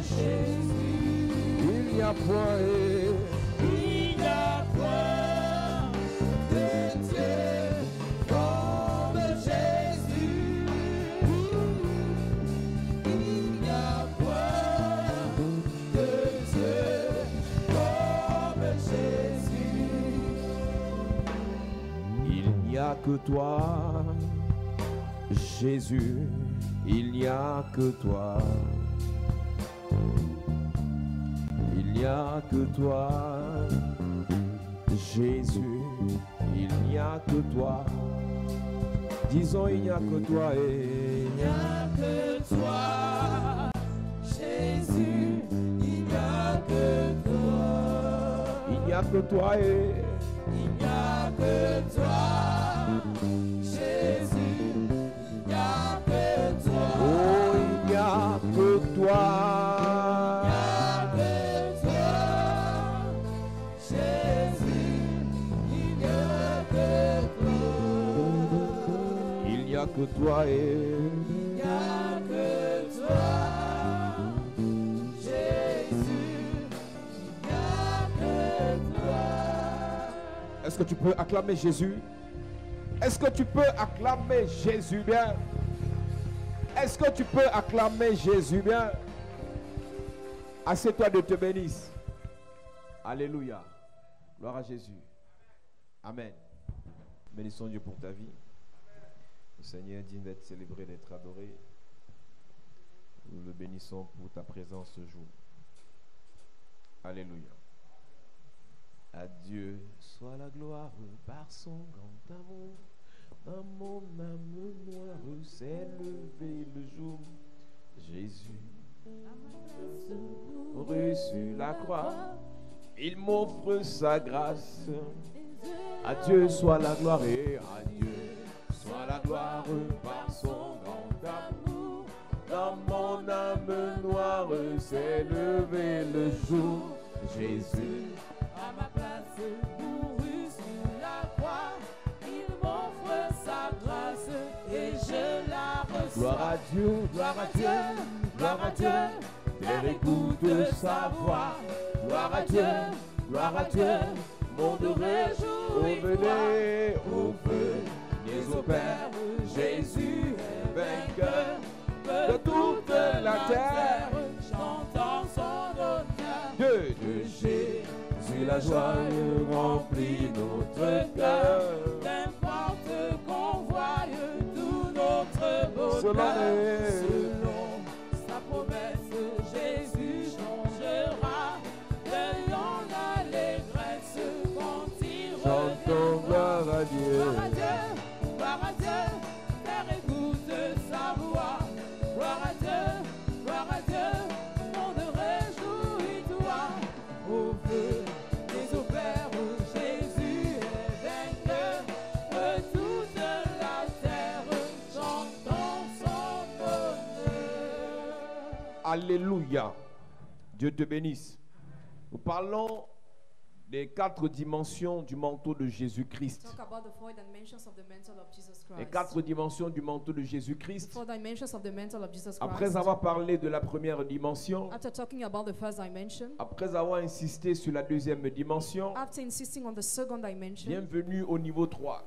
Jésus. Il n'y a point de Dieu comme Jésus. Il n'y a point de Dieu comme Jésus. Il n'y a que toi, Jésus. Il n'y a que toi. Il n'y a que toi, Jésus. Il n'y a que toi. Disons, il n'y a que toi. Il n'y a que toi, Jésus. Il n'y a que toi. Il n'y a que toi. Il n'y a que toi, Jésus. Il n'y a que toi. Oh, il n'y a que toi. Que toi et il n'y a que toi, Jésus, il n'y a que toi. Est-ce que tu peux acclamer Jésus? Est-ce que tu peux acclamer Jésus bien? Est-ce que tu peux acclamer Jésus bien? Assieds-toi, de te bénisse. Alléluia. Gloire à Jésus. Amen. Bénissons Dieu pour ta vie. Le Seigneur est digne d'être célébré, d'être adoré. Nous le bénissons pour ta présence ce jour. Alléluia. À Dieu soit la gloire par son grand amour. Dans mon âme noire s'est levé le jour. Jésus reçu la croix. Il m'offre sa grâce. À Dieu soit la gloire et à Dieu soit la gloire par son grand amour. Dans mon âme noire s'est levé le jour. Jésus, à ma place, mourut sur la croix. Il m'offre sa grâce et je la reçois. Gloire à Dieu, gloire à Dieu, gloire à Dieu. Terre écoute sa voix. Gloire à Dieu, monde réjouit. Au feu. Au Père, Jésus est vainqueur de toute la terre, chantant son honneur. De Jésus la joie remplit notre cœur. N'importe qu'on voie tout notre bonheur. Selon sa promesse, Jésus changera. Veillons l'allégresse quand il revient. Chantons gloire à Dieu. Gloire à Dieu, terre écoute sa voix. Gloire à Dieu, monde réjouis-toi. Au feu des opères, Jésus est vainqueur de toute la terre, chantons son honneur. Alléluia. Dieu te bénisse. Nous parlons des 4 dimensions du manteau de Jésus-Christ. Les 4 dimensions du manteau de Jésus-Christ. Après avoir parlé de la première dimension, après avoir insisté sur la deuxième dimension, bienvenue au niveau 3.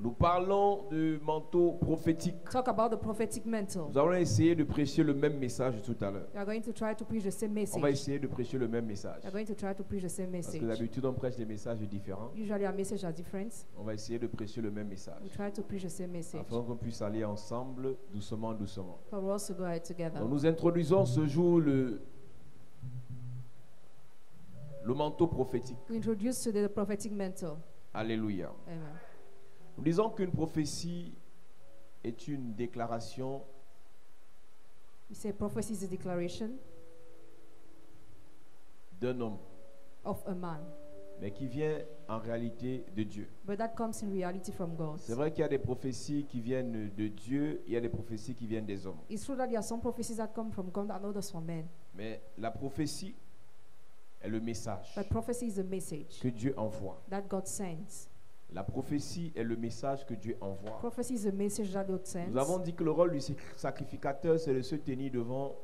Nous parlons du manteau prophétique. Nous allons essayer de prêcher le même message tout à l'heure. On va essayer de prêcher le même message. Parce que d'habitude on prêche des messages différents. On va essayer de prêcher le même message. Afin qu'on puisse aller ensemble, doucement, doucement. Donc nous introduisons ce jour le manteau prophétique. Alléluia. Amen. Nous disons qu'une prophétie est une déclaration d'un homme. Of a man. Mais qui vient en réalité de Dieu. But that comes in reality from God. C'est vrai qu'il y a des prophéties qui viennent de Dieu, il y a des prophéties qui viennent des hommes. It's true that there are some prophecies that come from God and others from men. Mais la prophétie est le message. But prophecy is a message que Dieu envoie. That God sends. La prophétie est le message que Dieu envoie. Prophecy is a message that God sends. Nous avons dit que le rôle du sacrificateur, c'est de se tenir devant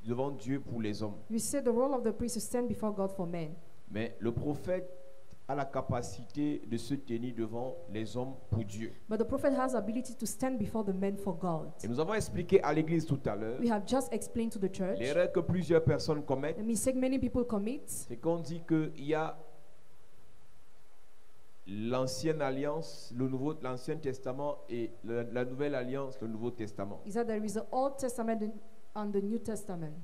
devant Dieu pour les hommes. We say the role of the priest is to stand before God for men. Mais le prophète a la capacité de se tenir devant les hommes pour Dieu. But the prophet has the ability to stand before the men for God. Et nous avons expliqué à l'église tout à l'heure We have just explained to the church l'erreur que plusieurs personnes commettent, the mistake many people commit. c'est qu'on dit qu'il y a l'ancienne alliance, l'Ancien Testament et la nouvelle alliance, le Nouveau Testament. Is that there is the Old Testament and the New Testament.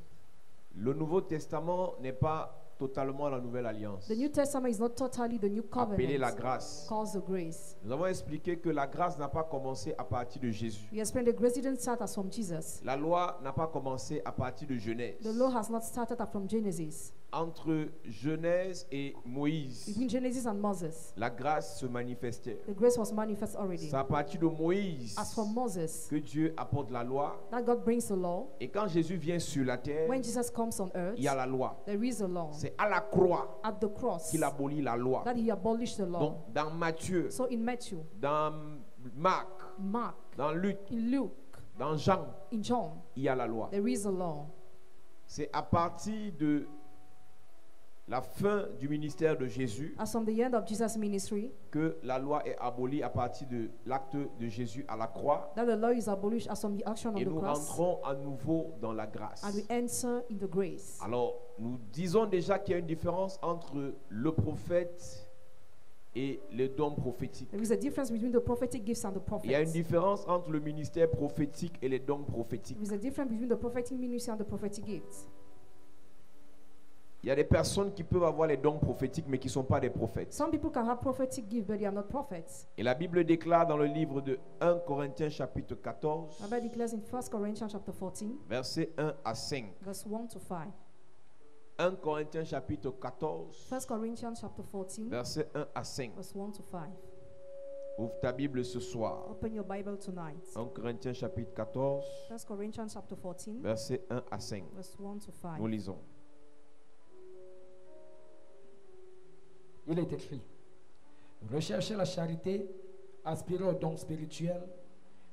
Le Nouveau Testament n'est pas totalement la nouvelle alliance. The New Testament is not totally the new Appelée la covenant, grâce. calls the grace. Nous avons expliqué que la grâce n'a pas commencé à partir de Jésus. We explained the grace didn't start as from Jesus. La loi n'a pas commencé à partir de Genèse. The law has not started as from Genesis. Entre Genèse et Moïse, Between Genesis and Moses, la grâce se manifestait. the grace was manifest already. C'est à partir de Moïse As from Moses, que Dieu apporte la loi. that God brings the law. Et quand Jésus vient sur la terre, When Jesus comes on earth, il y a la loi. there is a law. C'est à la croix At the cross, qu'il abolit la loi. that he abolished the law. Donc, dans Matthieu, So in Matthew, dans Marc, Mark, dans Luc, in Luke, dans Jean, in John, il y a la loi. there is a law. C'est à partir de la fin du ministère de Jésus As from the end of Jesus' ministry, que la loi est abolie à partir de l'acte de Jésus à la croix. that the law is abolished as from the action of Et the nous cross, rentrons à nouveau dans la grâce. and we enter in the grace. Alors, nous disons déjà qu'il y a une différence entre le prophète et les dons prophétiques. There is a difference between the prophetic gifts and the Il y a une prophets. différence entre le ministère prophétique et les dons prophétiques. There is a difference between the prophetic ministry and the prophetic gifts. Il y a des personnes qui peuvent avoir les dons prophétiques mais qui ne sont pas des prophètes. Some people can have prophetic gifts, but they are not prophets. Et la Bible déclare dans le livre de 1 Corinthiens chapitre 14, The Bible declares in 1 Corinthians chapter 14, versets 1 à 5. verse 1 to 5. 1 Corinthiens chapitre 14, 1 Corinthians chapter 14, versets 1 à 5. verse 1 to 5. Ouvre ta Bible ce soir. Open your Bible tonight. 1 Corinthiens chapitre 14, 1 Corinthians chapter 14, versets 1 à 5. verse 1 to 5. Nous lisons. Il est écrit: recherchez la charité, aspirez aux dons spirituels,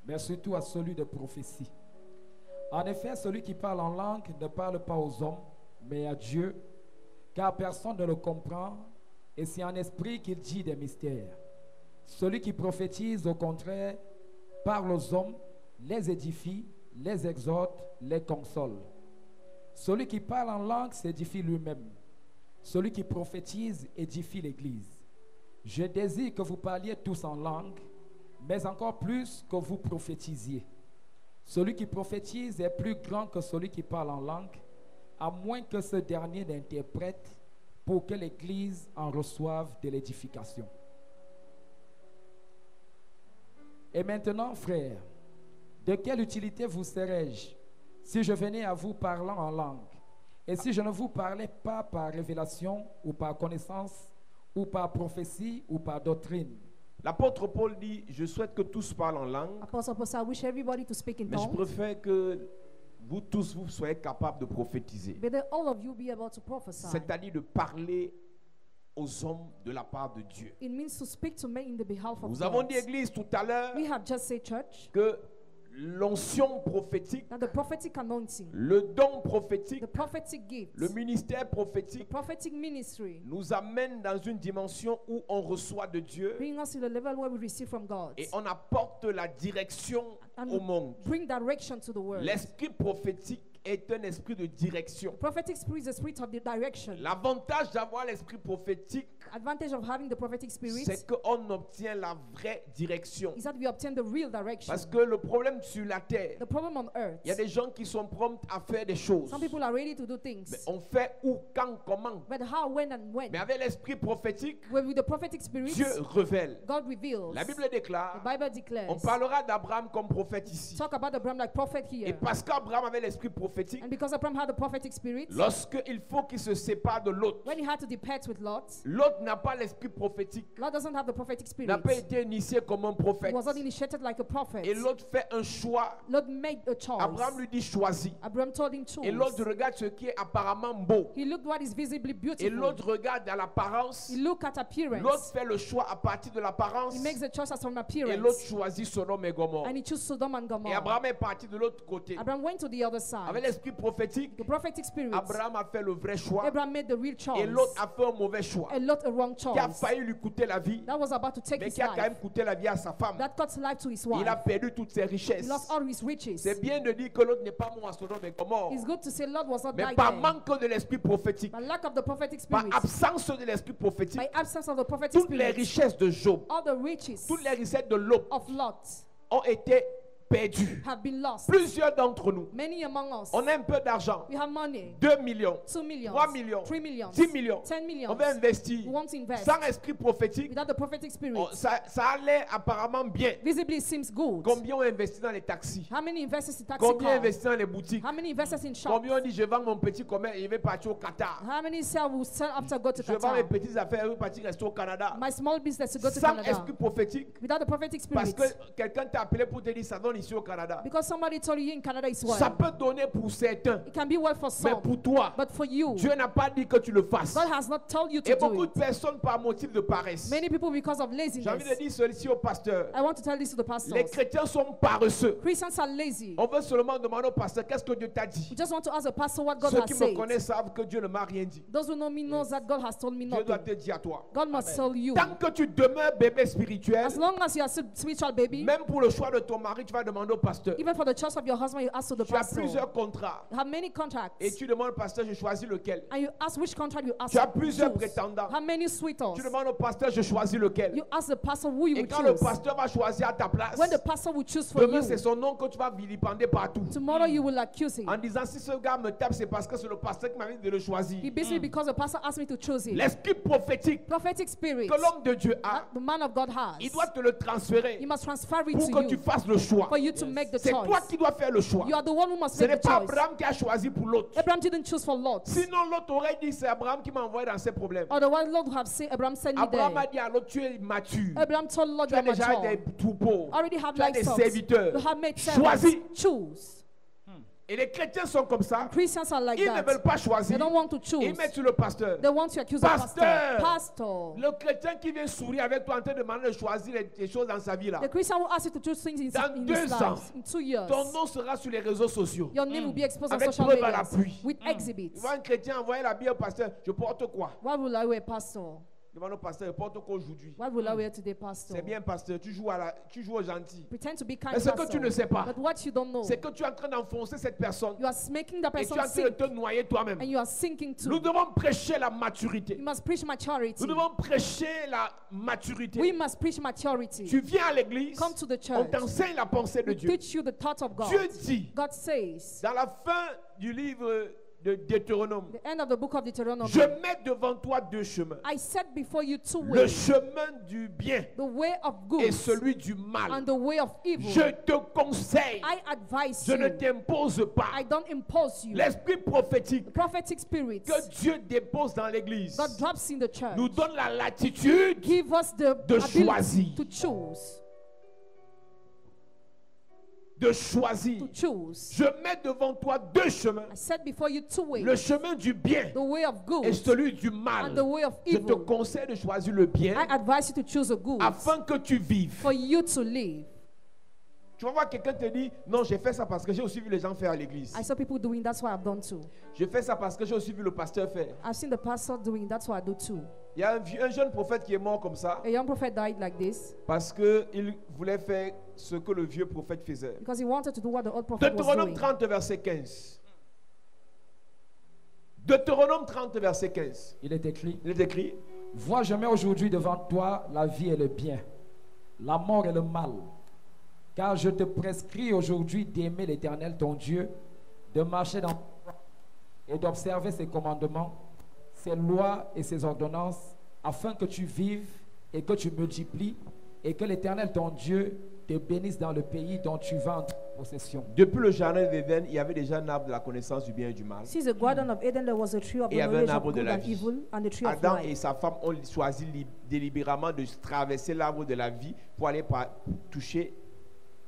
mais surtout à celui de prophétie. En effet, celui qui parle en langue ne parle pas aux hommes, mais à Dieu, car personne ne le comprend, et c'est en esprit qu'il dit des mystères. Celui qui prophétise, au contraire, parle aux hommes, les édifie, les exhorte, les console. Celui qui parle en langue s'édifie lui-même. Celui qui prophétise édifie l'Église. Je désire que vous parliez tous en langue, mais encore plus que vous prophétisiez. Celui qui prophétise est plus grand que celui qui parle en langue, à moins que ce dernier n'interprète, pour que l'Église en reçoive de l'édification. Et maintenant, frères, de quelle utilité vous serais-je si je venais à vous parlant en langue? Et si je ne vous parlais pas par révélation ou par connaissance ou par prophétie ou par doctrine? L'apôtre Paul dit, je souhaite que tous parlent en langue, Apostle Paul said, I wish everybody to speak in mais je tongues, préfère que vous tous vous soyez capables de prophétiser. but that all of you be able to prophesy. C'est-à-dire de parler aux hommes de la part de Dieu. It means to speak to men in the behalf of Nous avons God. dit, Église, tout à l'heure, We have just said, church, que l'onction prophétique, that the prophetic anointing, le don prophétique, the prophetic gift, le ministère the prophétique prophetic ministry, nous amène dans une dimension où on reçoit de Dieu bring us to the level where we receive from God et on apporte la direction and au monde. bring direction to the world. L'esprit prophétique est un esprit de direction. The prophetic spirit is the spirit of the direction. L'avantage d'avoir l'esprit prophétique, Advantage of having the prophetic spirit c'est qu'on obtient la vraie direction. is that we obtain the real direction. Parce que le problème sur la terre, The problem on earth, il y a des gens qui sont prompts à faire des choses. some people are ready to do things, Mais on fait où, quand, comment. but how, when, and when. Mais avec l'esprit prophétique, When with the prophetic spirit, Dieu révèle. God reveals. La Bible The déclare, Bible declares. on parlera d'Abraham comme prophète ici. Talk about Abraham like prophet Et here. parce qu'Abraham avait l'esprit prophétique, And because Abraham had the prophetic spirit, lorsqu'il faut qu'il se sépare de l'autre, when he had to depart with Lot, l'autre n'a pas l'esprit prophétique, Lot doesn't have the prophetic spirit. n'a pas été initié comme un He prophète. was not initiated like a prophet. Et l'autre fait un choix. Lot made a choice. Abraham lui dit choisis. Abraham told him choose. Et l'autre regarde ce qui est apparemment beau. He looked what is visibly Et beautiful. l'autre regarde à l'apparence. He looked at L'autre appearance. fait le choix à partir de l'apparence. He makes a choice as from Et l'autre appearance. choisit Sodome et Gomorrhe. And he chose Sodom and Et Gomorrah. Abraham est parti de l'autre côté. Abraham went to the other Avec side l'esprit prophétique, The prophetic spirit. Abraham a fait le vrai choix Abraham made the real choice. et l'autre a fait un mauvais choix And Lot a wrong qui a choice. failli lui coûter la vie, That was about to take mais his qui a quand même life. coûté la vie à sa femme. That cost life to his Il a wife. perdu toutes ses He richesses. lost all his riches. C'est bien de dire que l'autre n'est pas mort à Sodome et Gomorrhe, It's good to say Lot was not mais died par there. manque de l'esprit prophétique, By lack of the prophetic par spirit. absence de l'esprit prophétique, By absence of the prophetic toutes les spirit. richesses de Job, All the riches toutes les richesses de Lot of Lot ont été perdues. have been lost. Plusieurs d'entre nous, Many among us. on a un peu d'argent, We have money. 2 millions, 2 millions. 3 millions, 3 millions. 10 millions. 10 millions. On veut investir. We want to invest. Sans esprit prophétique, Without the prophetic spirit. ça allait apparemment bien. Visibly it seems good. Combien ont investi dans les taxis? How many investors in taxi Combien car? investi dans les boutiques? How many investors in shop? Combien ont dit je vends mon petit commerce et je vais partir au Qatar? How many sell will sell after go to Je vends mes Qatar? petites affaires et je vais partir rester au Canada. My small business to go to Sans Canada. esprit prophétique, Without the prophetic parce spirit. que quelqu'un t'a appelé pour te dire ça donne ici au Canada. Because somebody told you in Canada is well. Ça peut donner pour certains, It can be well for mais some. pour toi, But for you, Dieu n'a pas dit que tu le fasses. God has not told you Et to do beaucoup de it. personnes par motif de paresse. Many people because of J'ai envie de laziness. dire ceci au pasteur. I want to tell this to the Les pastors. chrétiens sont paresseux. Christians are lazy. On veut seulement demander au pasteur qu'est-ce que Dieu t'a dit. We just want to ask the pastor what God Ceux has qui me said. connaissent savent que Dieu ne m'a rien dit. Those who know me knows that God has told me Dieu doit nothing. te dire à toi. God must tell you. Tant que tu demeures bébé spirituel, As long as you are still spiritual baby, même pour le choix de ton mari, tu vas demander au pasteur. even for the choice of your husband, you ask to the Tu as pastor. plusieurs contrats You have many contracts. et tu demandes au pasteur, je choisis lequel. And you ask which contract you ask Tu as to plusieurs choose. prétendants. How many suitors? Tu demandes au pasteur, je choisis lequel. You ask the pastor who you Et will quand le choose. pasteur va choisir à ta place, When the pastor will choose for demain you, c'est son nom que tu vas vilipender partout. tomorrow you will accuse him. En disant, si ce gars me tape, c'est parce que c'est le pasteur qui m'a dit de le choisir. He beats me because the pastor asked me to choose him. L'esprit prophétique Prophetic spirit que l'homme de Dieu a, that the man of God has. il doit te le transférer You must transfer it pour to que tu you fasses le choix. for you to make the C'est toi choice. qui dois faire le choix. You are the one who must Ce n'est make the pas choice. Abraham qui a choisi pour l'autre. Abraham didn't choose for Lot. Sinon, l'autre aurait dit, c'est Abraham qui m'a envoyé dans ses problèmes. Otherwise, Lord would have said, Abraham sent me Abraham a there. dit à l'autre, tu es mature. Abraham told Lord, Tu you as are déjà des mature. troupeaux. Already have Tu as des livestock. serviteurs. You have made Choisis. servants. Choose. Et les chrétiens sont comme ça. Christians are like Ils ne that. veulent pas They choisir. don't want to choose. Ils mettent sur le pasteur. They want to accuse the pastor. Pasteur. Pastor. Le chrétien qui vient sourire avec toi en train de demander de choisir les choses dans sa vie là. The Christian will ask you to choose things in, Dans in 2 his ans, life. In 2 years, ton nom sera sur les réseaux sociaux. your name will be exposed on Avec social preuve à media l'appui. with exhibits. Tu vois un chrétien envoyer la Bible au pasteur. Je porte quoi? What will I wear, pastor? Demande au pasteur, je porte quoi aujourd'hui? What will I wear today, pastor? C'est bien, pasteur. Tu joues au gentil. Pretend to be kind, Mais ce que pastor. tu ne sais pas, But what you don't know, c'est que tu es en train d'enfoncer cette personne you are making the et tu person es en train de sink, te noyer toi-même. and you are sinking Nous too. devons prêcher la maturité. You must preach maturity. Nous devons prêcher la maturité. We must preach maturity. Tu viens à l'église, Come to the on church. t'enseigne la pensée de We Dieu. teach you the thought of God. Dieu dit, God says, dans la fin du livre de Deutéronome, the end of the book of Deuteronomy, je mets devant toi 2 chemins. I set before you 2 Le ways, chemin du bien the way of et good celui du mal. and the way of evil. Je te conseille, I advise je ne you. t'impose I pas. don't impose you. L'esprit prophétique Prophetic spirits que Dieu dépose dans l'église God drops in the church nous donne la latitude give us the de ability choisir. to choose. de choisir. To choose. Je mets devant toi 2 chemins. I set before you 2 ways. Le chemin du bien The way of good et celui du mal. and the way of Je te evil. conseille de choisir le bien I advise you to choose a good afin que tu vives. for you to live. Tu vas voir quelqu'un te dit, non, j'ai fait ça parce que j'ai aussi vu les gens faire à l'église. I saw people doing, that's what I've done too. Je fais ça parce que j'ai aussi vu le pasteur faire. I've seen the pastor doing, that's what I do too. Il y a un jeune prophète qui est mort comme ça A young prophet died like this parce qu'il voulait faire ce que le vieux prophète faisait. because he wanted to do what the old prophet was Deutéronome doing. 30, verset 15. Deutéronome 30, verset 15. Il est écrit: Il est écrit, Vois, je mets aujourd'hui devant toi la vie et le bien, la mort et le mal. Car je te prescris aujourd'hui d'aimer l'Éternel ton Dieu, de marcher dans et d'observer ses commandements, ses lois et ses ordonnances, afin que tu vives et que tu multiplies, et que l'Éternel ton Dieu te bénisse dans le pays dont tu vas en possession. depuis le jardin d'Éden, il y avait déjà un arbre de la connaissance du bien et du mal. Since the Garden of Eden, there was a tree of Et il the y avait un knowledge of arbre de good la and vie. evil and the tree of Adam et life. sa femme ont choisi délibérément de traverser l'arbre de la vie pour aller toucher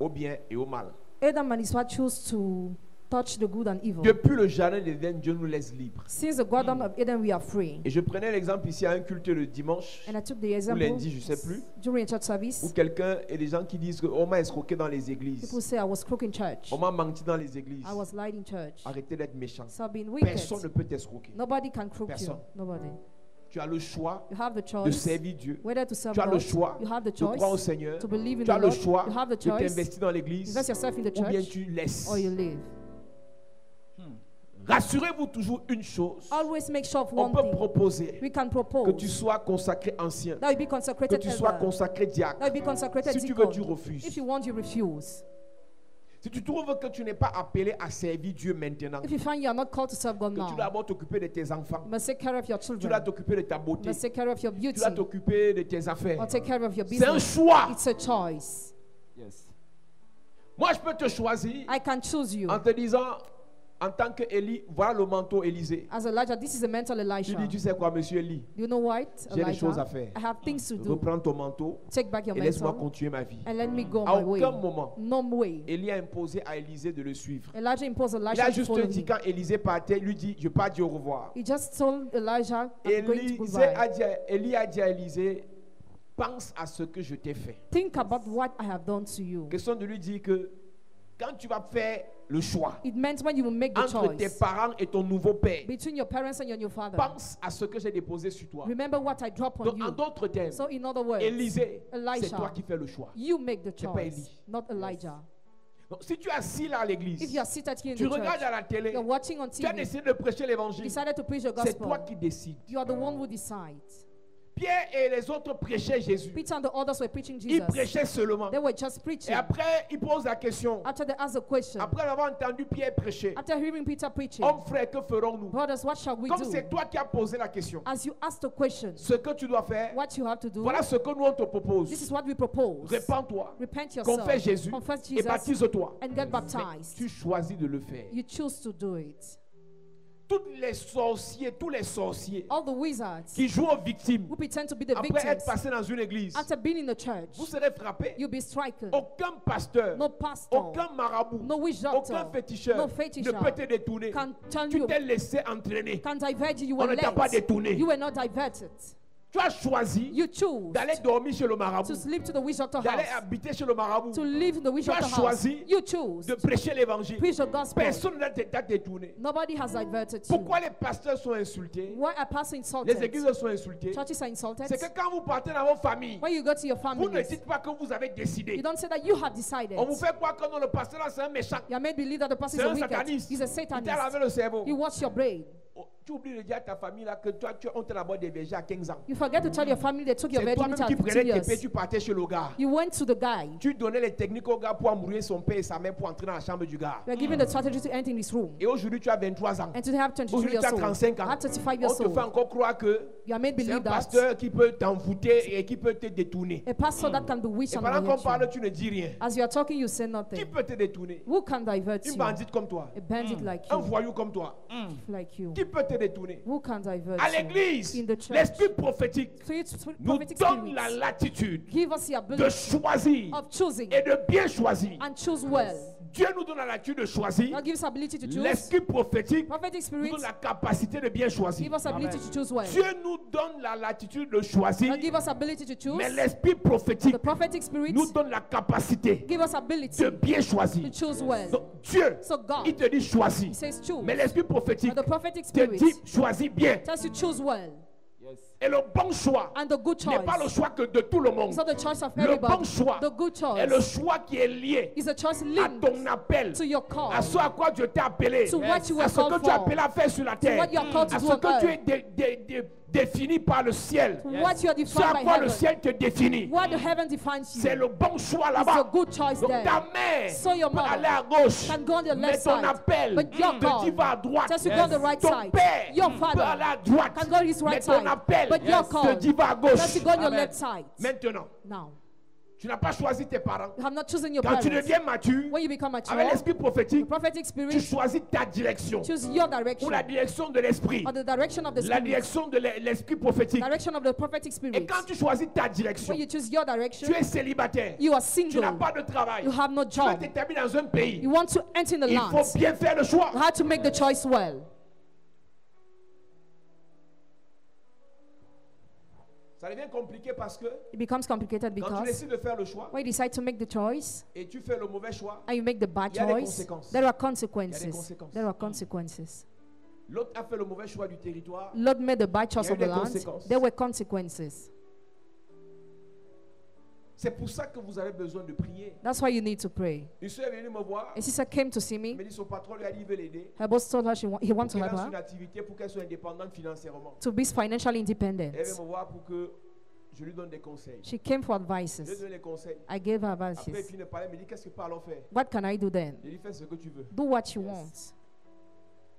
au bien et au mal. Adam and his wife chose to touch the good and evil. Depuis le jardin d'Éden, Dieu nous laisse libres. Since the Garden of Eden, we are free. Et je prenais l'exemple ici à un culte le dimanche, And I took the ou example lundi, je ne sais plus, during a church service. où quelqu'un et des gens qui disent qu'on m'a escroqué dans les églises. People say I was crooked in church. On m'a menti dans les églises. I was lied in church. Arrêtez d'être méchant. So I've been wicked. Personne ne peut t'escroquer. Nobody can crook you. Personne. Nobody. Tu as le choix You have the de choice servir Dieu. whether to serve Tu as le God. choix You have the de croire au choice Seigneur. to believe in Tu as the le Lord. choix You have the de choice. t'investir dans l'église. Invest yourself in the Ou bien church tu laisses. or you leave. Rassurez-vous toujours une chose. Always make sure of On one peut thing. proposer We can que propose tu sois consacré ancien, that you be que consecrated tu sois elder, consacré diacre. that you be consecrated Si tu veux, tu deacon. refuses. If you want, you refuse. Si tu trouves que tu n'es pas appelé à servir Dieu maintenant, If you find you are not called to serve God que tu dois now, d'abord t'occuper de tes enfants, you must take care of your tu children. dois t'occuper de ta You beauté, must take care of your tu beauty dois t'occuper de tes affaires. or take care of your C'est un business. choix. It's a choice. Yes. Moi, je peux te choisir I can choose you. en te disant, en tant que Élie, voilà le manteau Élysée. As Elijah, this is the mental Tu Elisha. dis, tu sais quoi, monsieur Élie, Do you know what, j'ai des choses à Elijah? faire. I have things to do. Reprends ton manteau Take back your et laisse-moi mantle continuer ma vie. and let me go À my way. aucun moment, No way. Élie a imposé à Élisée de le suivre. Elijah imposed Il a Elisha to juste follow dit him. quand Élisée partait, il lui dit, je pars dire au revoir. He just told Elijah, I'm going to Élie goodbye. a dit à Élisée, pense à ce que je t'ai fait. Think about what I have done to you. Question de lui dire que quand tu vas faire le choix It meant when you will make the entre tes choice parents et ton nouveau père, between your parents and your new father. pense à ce que j'ai déposé sur toi. Remember what I drop on Donc, en you. d'autres termes, So in other words, Élisée, c'est Elisha, toi qui fais le choix. you make the C'est pas choice, Élie. not Elijah. Donc, si tu es assis là à If l'église, you are seated here in tu the regardes church, à la télé, you're watching on tu as TV, décidé de prêcher you l'évangile, decided to preach the c'est toi gospel, qui décides. you are the one who decides. Pierre et les autres prêchaient Jésus. Peter and the others were preaching Ils Jesus. prêchaient seulement. They were just Et preaching. après, ils posent la question. After they asked the question, Après avoir entendu Pierre prêcher, after hearing Peter preaching, homme frère, que ferons-nous? brothers, what shall we Comme do? c'est toi qui as posé la question, As you ask the question, ce que tu dois faire, what you have to do, voilà ce que nous on te propose. this is what we propose. Répands-toi, Repent yourself, confesse Jésus confess et Jesus, baptise-toi. and get Mais baptized. tu choisis de le faire. You choose to do it. Tous les sorciers All the wizards qui jouent aux victimes, who pretend to be the après être victims, passés dans une église, after being in the church, vous serez frappés. you'll be stricken. Aucun pasteur, No pastor, aucun marabout, no witch aucun doctor, féticheur no ne fetisher peut te détourner. can turn Tu you, t'es laissé entraîner. can divert you. You On were ne t'a pas led. détourné. You were not diverted. Tu as choisi You choose d'aller dormir chez le to marabout, sleep to the witch doctor d'aller house, habiter chez le marabout, to live in the witch Tu as doctor house. choisi You choose de prêcher l'évangile. preach the gospel. Personne ne t'a détourné. Nobody has diverted you. Pourquoi les pasteurs sont insultés? Why are pastors Les insulted? églises sont insultées. Churches are insulted. C'est que quand vous partez dans vos familles, When you go to your vous ne families, dites pas que vous avez you décidé. don't say that you have decided. On vous fait croire que non, le pasteur là c'est un méchant. You are made believe that the pastor is C'est a un wicked. sataniste. He's a Il t'a satanist. lavé le cerveau. He washed your brain. Oh, tu oublies de dire à ta famille là que toi, on t'a d'abord dévergé à 15 ans. You forget to tell your family they took your C'est toi-même virginity qui at 15 prenais tes paix, years. tu partais chez le gars. You went to the guy. Tu donnais les techniques au gars pour embrouiller son père et sa mère pour entrer dans la chambre du gars. You are given the strategy to enter in this room. Et aujourd'hui, tu as 23 ans. And today have 23 Aujourd'hui, years tu as old. 35 ans. At 35 On years te fait old. encore croire que You are made c'est un believe that pasteur qui peut t'envoûter et qui peut te détourner. a pastor that can bewitch Et and pendant qu'on manipulate parle, you. tu ne dis rien. As you are talking, you say Qui nothing. peut te détourner? Who can divert Une you? bandite comme toi. A bandit like Un you. voyou comme toi. Like you. Qui peut te détourner? Who can divert À you? l'église, In the church. l'esprit prophétique nous Prophetic donne la spirits latitude give us the de ability choisir of choosing et de bien choisir. and choose well. Dieu nous donne la latitude de choisir. God gives us ability to choose. L'esprit prophétique Prophetic nous spirits donne la capacité de bien choisir. give us ability to choose well. Dieu nous donne la latitude de choisir, God give us ability to choose. mais l'esprit prophétique The prophetic spirits nous donne la capacité give us ability de bien to choisir. choose well. Donc Dieu, So God, il te dit choisis, He says choose. mais l'esprit prophétique But the prophetic te spirit dit choisis bien. tells you choose well. Et le bon choix And the good n'est pas le choice choix que de tout le monde. is not the choice of Le bon everybody. choix The good est le choice choix qui est lié is a choice à linked ton appel, to your call, à ce à quoi Dieu t'a appelé, to what you were à ce que called tu es for, appelé à faire sur la terre, what you are called to à do ce on que tu earth, es défini par le ciel, to what you are ce à defined by quoi le heaven. ciel te définit. What the heaven defines C'est you le bon choix is a là-bas. good choice Donc there. ta mère So your peut mother aller à gauche, can go on the mais left ton side, appel but your te dit va à call droite. tells you go on the right Ton side. père Your peut father aller à droite, can go on his mais right ton side, appel but your te call dit va à tells you gauche. go on your Amen. left side. Maintenant, Now, Tu n'as pas choisi tes parents. You have not chosen your Quand tu parents. deviens mature, When you become mature, avec l'esprit the prophétique, prophetic tu spirit, choisis ta direction. choose your Ou direction. la direction de l'esprit. Or the direction of the La spirit. direction de l'esprit prophétique. Direction of the prophetic Et spirit. quand tu choisis ta direction, When you choose your direction, tu es célibataire. you are Tu n'as single. pas de travail. You have no Tu veux job. t'établir dans un pays. You want to enter in the Il land. faut bien faire le choix. You have to make the choice well. Ça devient compliqué parce que It becomes complicated quand tu because décides de faire le choix when you decide to make the choice et tu fais le mauvais choix, and you make the bad Il y a des choice, conséquences. there are Il y a des consequences. conséquences. There are consequences. l'autre a fait le mauvais choix du territoire. Lord made the bad choice Il y a of eu the des land. conséquences. There were consequences. C'est pour ça que vous avez besoin de prier. That's why you need to pray. Une soeur est venue me voir. A sister came to see Elle me. me dit son patron lui a dit qu'il veut l'aider. Her boss told her he wants to Qu'elle help lance une her activité pour qu'elle soit indépendante financièrement. to be financially independent. Elle vient me voir pour que je lui donne des conseils. She came for Je lui ai advices. donné les conseils. I gave her Après, il advices. finit de parler, il me dit qu'est-ce que parlons faire? What can I do then? Je lui dis fais ce que tu veux. Do what you Yes. want.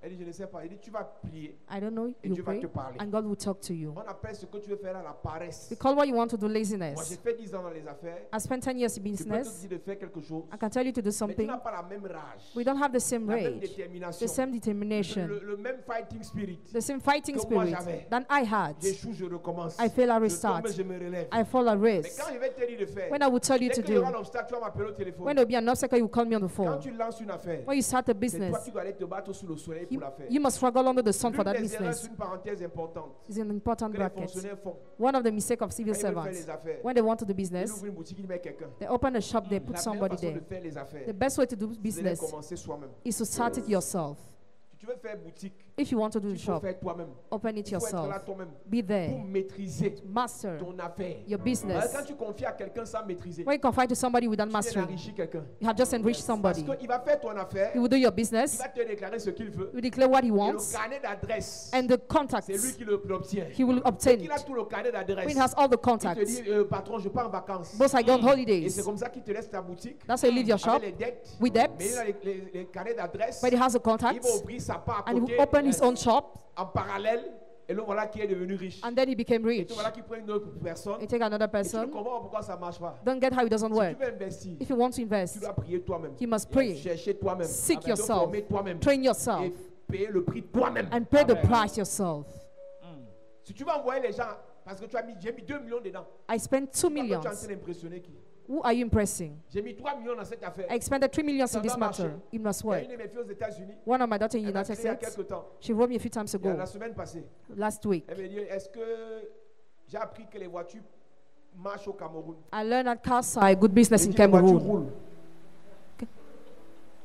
Elle dit je ne sais pas. Il dit tu vas prier I don't know. et You Dieu va pray te parler. and God will talk to you. On appelle ce que tu veux faire là la paresse. We call what you want to do Moi j'ai laziness. fait 10 ans dans les affaires. I spent 10 years in Je peux te business. dire de faire quelque chose. I can tell you to do Mais tu something. n'as pas la même rage. We don't have the same La même rage, détermination. the same determination, Le même fighting spirit. the same fighting que moi spirit j'avais. than I had. J'échoue, je recommence. I fail, I Je restart. tombe, je me relève. I fall a Mais race. quand je vais te dire de faire, When I will tell you dès to qu'il y aura do, l'obstacle, tu vas m'appeler au téléphone. when there will be an obstacle, you will call me on the Quand phone. tu lances une affaire, When you start a c'est toi business, qui dois aller te battre sous le soleil you, pour la faire. you must struggle under the sun for that L'une des erreurs, business. c'est une parenthèse importante It's an important que les bracket. fonctionnaires font. One of the mistakes of civil Quand ils veulent faire servants, les affaires, when they want to do ils business, ouvrent une boutique, ils mettent quelqu'un. they open a shop, they La put meilleure somebody façon de there. faire les affaires, The best way to do c'est de business commencer soi-même. is to start it yourself. Si tu veux faire boutique, If you want to do il the faut shop, faire toi-même. open it Il faut être là yourself. toi-même Be pour there. maîtriser Master ton affaire. your Parce business. que quand tu confies à quelqu'un sans maîtriser, When you confide to somebody without tu viens mastering, d'enrichir quelqu'un. you have just enriched Parce somebody. qu'il va faire ton affaire, He will do your il business, va te déclarer ce qu'il veut. you declare what he Et le wants, carnet d'adresse, and the contacts, c'est lui qui l'obtient. he will obtain Il a it. tout le carnet d'adresse. When he has all the Il te contacts, dit, patron, je pars en vacances. boss, I go on Et c'est holidays. comme ça qu'il te laisse ta boutique. That's how you leave your shop Avec les dettes. with Mais debts, il a les carnets d'adresse. but he has the Il va contacts, ouvrir sa part à and he côté. will open his own shop, En parallèle. Et le voilà qui est devenu riche. and then he became Et rich. le voilà qui prend une autre personne. You take another Et tu ne person, comprends pourquoi ça ne marche pas. don't get how it doesn't Si tu work. veux investir, If you want to tu invest, dois prier toi-même. you must Et pray, chercher toi-même. seek Te yourself, former toi-même. train Et yourself, payer le prix toi-même. and pay the Amen. price yourself. Si tu vas envoyer les gens, parce que j'ai mis 2 millions dedans. I spent 2 Tu es en millions. train d'impressionner qui? Who are you impressing? J'ai mis 3 millions dans cette affaire. I expended 3 millions Ça in this doit marcher. matter. It must Il y a work. une de mes filles aux États-Unis. One of my daughters in the Elle m'a United écrit il y a States, quelques temps. she wrote me a few times Il y a ago, la semaine passée. last week. Elle me dit, est-ce que j'ai appris que les voitures marchent au Cameroun? I learned that cars are a good business J'ai in dit, les voitures Cameroun. roulent.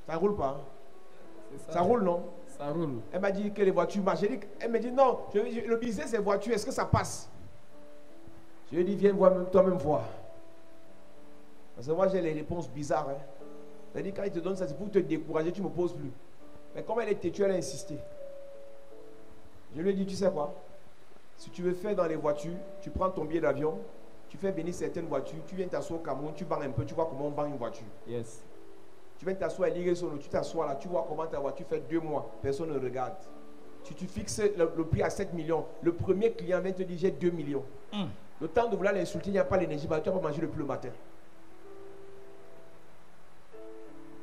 Ça roule pas. Hein? Ça roule, non? Ça roule. Elle m'a dit que les voitures marchent. Elle me dit, non, le business c'est voiture, est-ce que ça passe? Je lui ai dit, viens voir, toi-même voir. Parce que moi j'ai les réponses bizarres. Hein. C'est-à-dire quand il te donne ça, c'est pour te décourager, tu ne me poses plus. Mais comme elle est têtue, elle a insisté. Je lui ai dit, tu sais quoi? Si tu veux faire dans les voitures, tu prends ton billet d'avion, tu fais venir certaines voitures, tu viens t'asseoir au Cameroun, tu vends un peu, tu vois comment on vend une voiture. Yes. Tu viens t'asseoir à l'Irésono, tu t'assois là, tu vois comment ta voiture fait 2 mois, personne ne regarde. Tu fixes le prix à 7 millions. Le premier client vient te dire j'ai 2 millions. Le temps de vouloir l'insulter, il n'y a pas l'énergie, bah, tu vas pas manger le matin.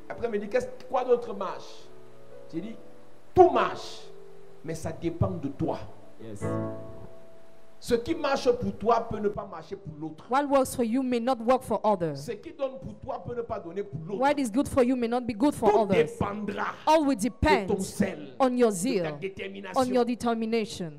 Après, elle me dit quoi d'autre marche? J'ai dit tout marche, mais ça dépend de toi. Yes. Ce qui marche pour toi peut ne pas marcher pour l'autre. What works for you may not work for others. Ce qui donne pour toi peut ne pas donner pour l'autre. What is good for you may not be good for Tout others. dépendra All will de depend ton zèle, on your de ta zeal, détermination. on your determination.